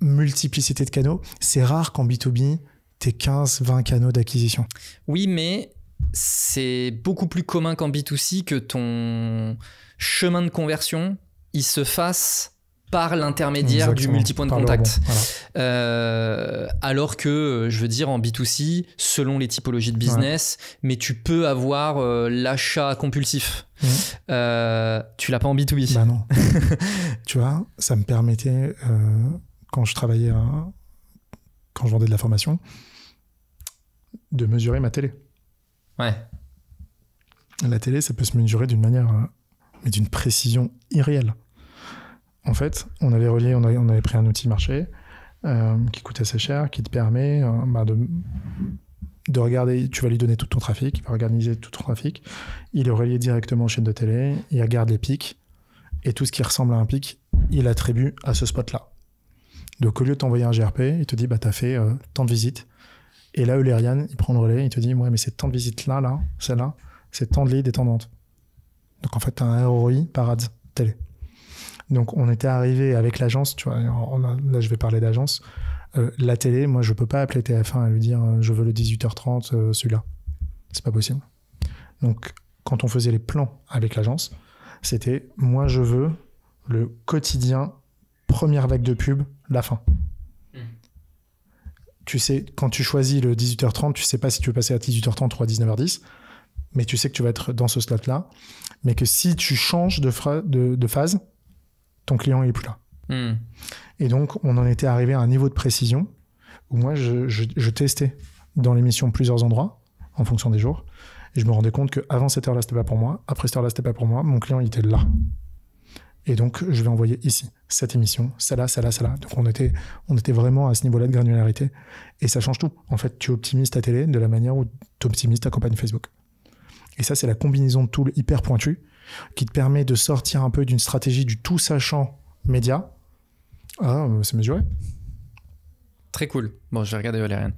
multiplicité de canaux. C'est rare qu'en B2B, t'aies 15-20 canaux d'acquisition. Oui, mais c'est beaucoup plus commun qu'en B2C que ton chemin de conversion, il se fasse par l'intermédiaire du multipoint de contact. Voilà. Alors que, je veux dire, en B2C, selon les typologies de business, mais tu peux avoir l'achat compulsif. Tu l'as pas en B2B. Bah non. Tu vois, ça me permettait, quand je travaillais, quand je vendais de la formation, de mesurer ma télé. Ouais. La télé, ça peut se mesurer d'une manière, mais d'une précision irréelle. En fait, on avait pris un outil marché qui coûte assez cher, qui te permet de regarder, tu vas lui donner tout ton trafic, il va organiser tout ton trafic, il est relié directement aux chaînes de télé, il regarde les pics, et tout ce qui ressemble à un pic, il attribue à ce spot-là. Donc au lieu de t'envoyer un GRP, il te dit, t'as fait tant de visites, et là, Eulerian, il prend le relais, il te dit, ouais, mais c'est tant de visites là, celle-là, c'est tant de leads et tant de ventes. Donc en fait, t'as un ROI par ads télé. Donc on était arrivé avec l'agence, tu vois, là je vais parler d'agence, la télé, moi je peux pas appeler TF1 et lui dire je veux le 18h30 celui-là. C'est pas possible. Donc quand on faisait les plans avec l'agence, c'était moi je veux le quotidien, première vague de pub, la fin. Tu sais, quand tu choisis le 18h30, tu sais pas si tu veux passer à 18h30 ou à 19h10, mais tu sais que tu vas être dans ce slot-là, mais que si tu changes de phase, ton client il est plus là. Et donc, on en était arrivé à un niveau de précision où moi, je testais dans l'émission plusieurs endroits en fonction des jours. Et je me rendais compte qu'avant cette heure-là, c'était pas pour moi. Après cette heure-là, c'était pas pour moi. Mon client, il était là. Et donc, je vais envoyer ici cette émission, celle-là, celle-là, celle-là. Donc, on était vraiment à ce niveau-là de granularité. Et ça change tout. En fait, tu optimises ta télé de la manière où tu optimises ta campagne Facebook. Et ça, c'est la combinaison de tools hyper pointus qui te permet de sortir un peu d'une stratégie du tout sachant média. Ah, c'est mesuré. Très cool. Bon, je vais regarder Eulerian.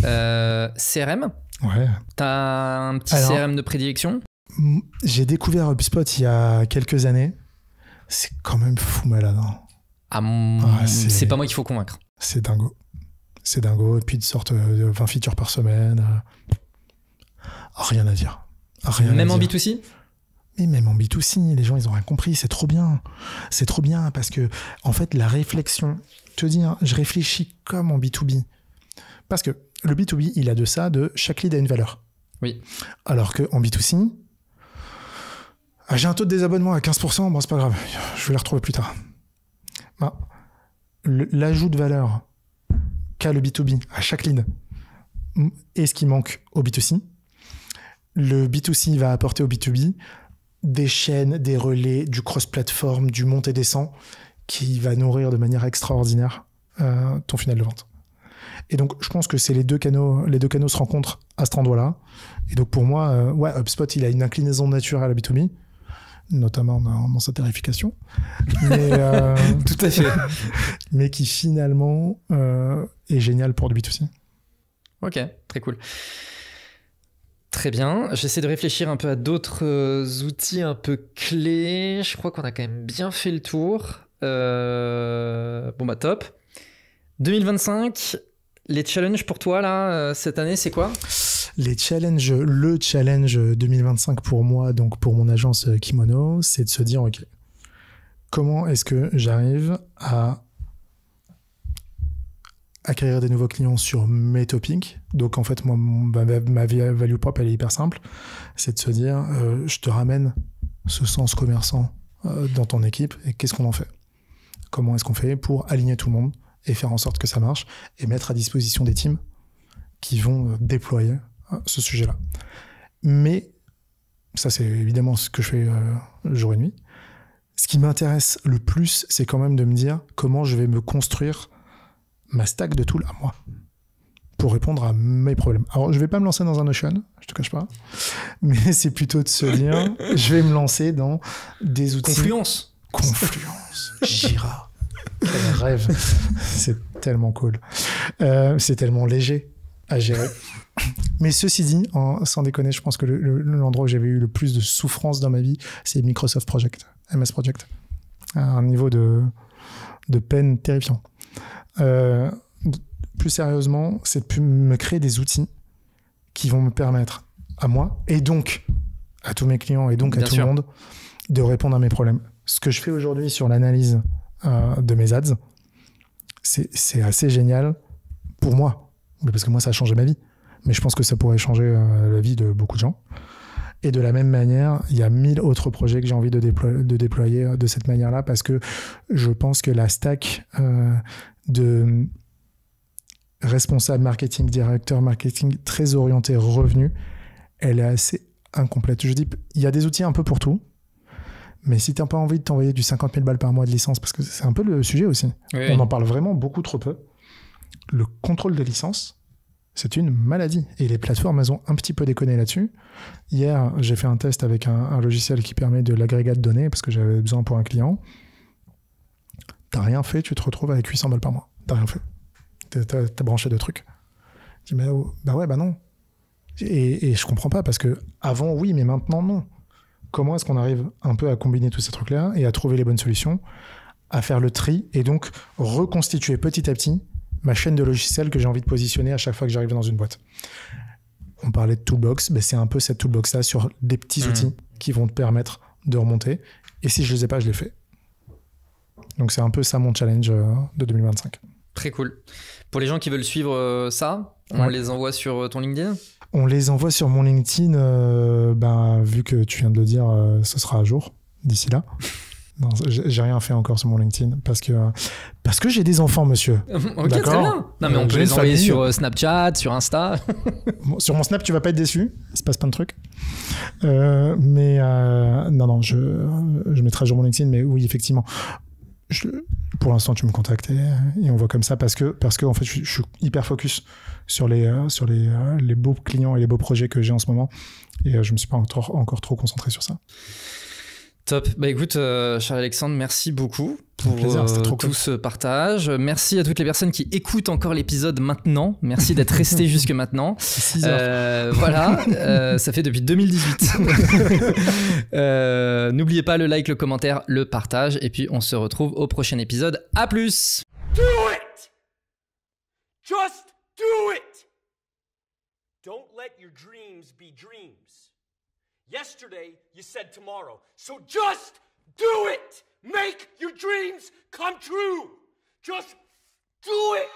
CRM ? Ouais. T'as un petit CRM de prédilection ? J'ai découvert HubSpot il y a quelques années. C'est quand même fou malade. Hein. C'est pas moi qu'il faut convaincre. C'est dingo. C'est dingo. Et puis, ils sortent 20 features par semaine. Rien à dire. Même en B2C ? Mais même en B2C, les gens, ils ont rien compris. C'est trop bien. C'est trop bien parce que, en fait, la réflexion, te dire, je réfléchis comme en B2B. Parce que le B2B, il a de ça, de chaque lead a une valeur. Oui. Alors qu'en B2C, j'ai un taux de désabonnement à 15%, bon, c'est pas grave, je vais les retrouver plus tard. L'ajout de valeur qu'a le B2B à chaque lead est ce qui manque au B2C. Le B2C va apporter au B2B des chaînes, des relais, du cross-platform, du monte-et-descend qui va nourrir de manière extraordinaire ton funnel de vente. Et donc, je pense que c'est les deux canaux se rencontrent à cet endroit-là. Et donc, pour moi, HubSpot, il a une inclinaison naturelle à B2B, notamment dans sa tarification. Mais, tout à fait. Mais qui finalement est génial pour du B2C. Ok, très cool. Très bien. J'essaie de réfléchir un peu à d'autres outils un peu clés. Je crois qu'on a quand même bien fait le tour. Top. 2025, les challenges pour toi, là, cette année, c'est quoi ? Le challenge 2025 pour moi, donc pour mon agence Kimono, c'est de se dire, OK, comment est-ce que j'arrive à acquérir des nouveaux clients sur mes topics. Donc en fait, moi, ma value prop, elle est hyper simple. C'est de se dire, je te ramène ce sens commerçant dans ton équipe et qu'est-ce qu'on en fait ? Comment est-ce qu'on fait pour aligner tout le monde et faire en sorte que ça marche et mettre à disposition des teams qui vont déployer ce sujet-là. Mais ça, c'est évidemment ce que je fais jour et nuit. Ce qui m'intéresse le plus, c'est quand même de me dire comment je vais me construire ma stack de tools à moi pour répondre à mes problèmes. Alors, je vais pas me lancer dans un Notion, je te cache pas, mais c'est plutôt de se dire, je vais me lancer dans des outils... Confluence. Jira. Quel rêve. C'est tellement cool. C'est tellement léger à gérer. Mais ceci dit, sans déconner, je pense que l'endroit où j'avais eu le plus de souffrance dans ma vie, c'est Microsoft Project, MS Project. À un niveau de peine terrifiant. Plus sérieusement, c'est de me créer des outils qui vont me permettre à moi, et donc à tous mes clients, et donc à tout le monde, de répondre à mes problèmes. Ce que je fais aujourd'hui sur l'analyse de mes ads. C'est assez génial pour moi, parce que moi, ça a changé ma vie. Mais je pense que ça pourrait changer la vie de beaucoup de gens. Et de la même manière, il y a 1000 autres projets que j'ai envie de déployer de cette manière-là, parce que je pense que la stack de responsable marketing, directeur marketing, très orienté revenu, elle est assez incomplète. Je dis, il y a des outils un peu pour tout, mais si tu n'as pas envie de t'envoyer du 50 000 balles par mois de licence, parce que c'est un peu le sujet aussi, oui. On en parle vraiment beaucoup trop peu, le contrôle de licence, c'est une maladie. Et les plateformes, elles ont un petit peu déconné là-dessus. Hier, j'ai fait un test avec un logiciel qui permet de l'agrégat de données, parce que j'avais besoin pour un client. T'as rien fait, tu te retrouves avec 800 balles par mois. T'as rien fait. T'as branché deux trucs. Je dis, bah ouais, bah non. Et je comprends pas, parce que avant, oui, mais maintenant, non. Comment est-ce qu'on arrive un peu à combiner tous ces trucs-là et à trouver les bonnes solutions, à faire le tri, et donc reconstituer petit à petit ma chaîne de logiciels que j'ai envie de positionner à chaque fois que j'arrive dans une boîte. On parlait de Toolbox, ben c'est un peu cette Toolbox-là sur des petits outils qui vont te permettre de remonter. Et si je les ai pas, je les fais. Donc c'est un peu ça mon challenge de 2025. Très cool. Pour les gens qui veulent suivre ça, on les envoie sur ton LinkedIn ? On les envoie sur mon LinkedIn. Vu que tu viens de le dire, ce sera à jour d'ici là. Non, j'ai rien fait encore sur mon LinkedIn parce que j'ai des enfants, monsieur. Ok, très bien. Non, mais on peut les envoyer sur Snapchat, sur Insta. Bon, sur mon Snap, tu vas pas être déçu. Il se passe plein de trucs. Non, je mettrai à jour mon LinkedIn, mais oui, effectivement. Pour l'instant, tu me contactes et on voit comme ça parce que en fait, je suis hyper focus sur les beaux clients et les beaux projets que j'ai en ce moment, et je me suis pas encore trop concentré sur ça. Top. Bah écoute, cher Alexandre, merci beaucoup pour tout ce partage. Merci à toutes les personnes qui écoutent encore l'épisode maintenant. Merci d'être resté jusque maintenant. 6 heures. Voilà, ça fait depuis 2018. N'oubliez pas le like, le commentaire, le partage, et puis on se retrouve au prochain épisode. À plus. Do it! Just do it! Don't let your dreams be dreams. Yesterday, you said tomorrow. So just do it! Make your dreams come true! Just do it!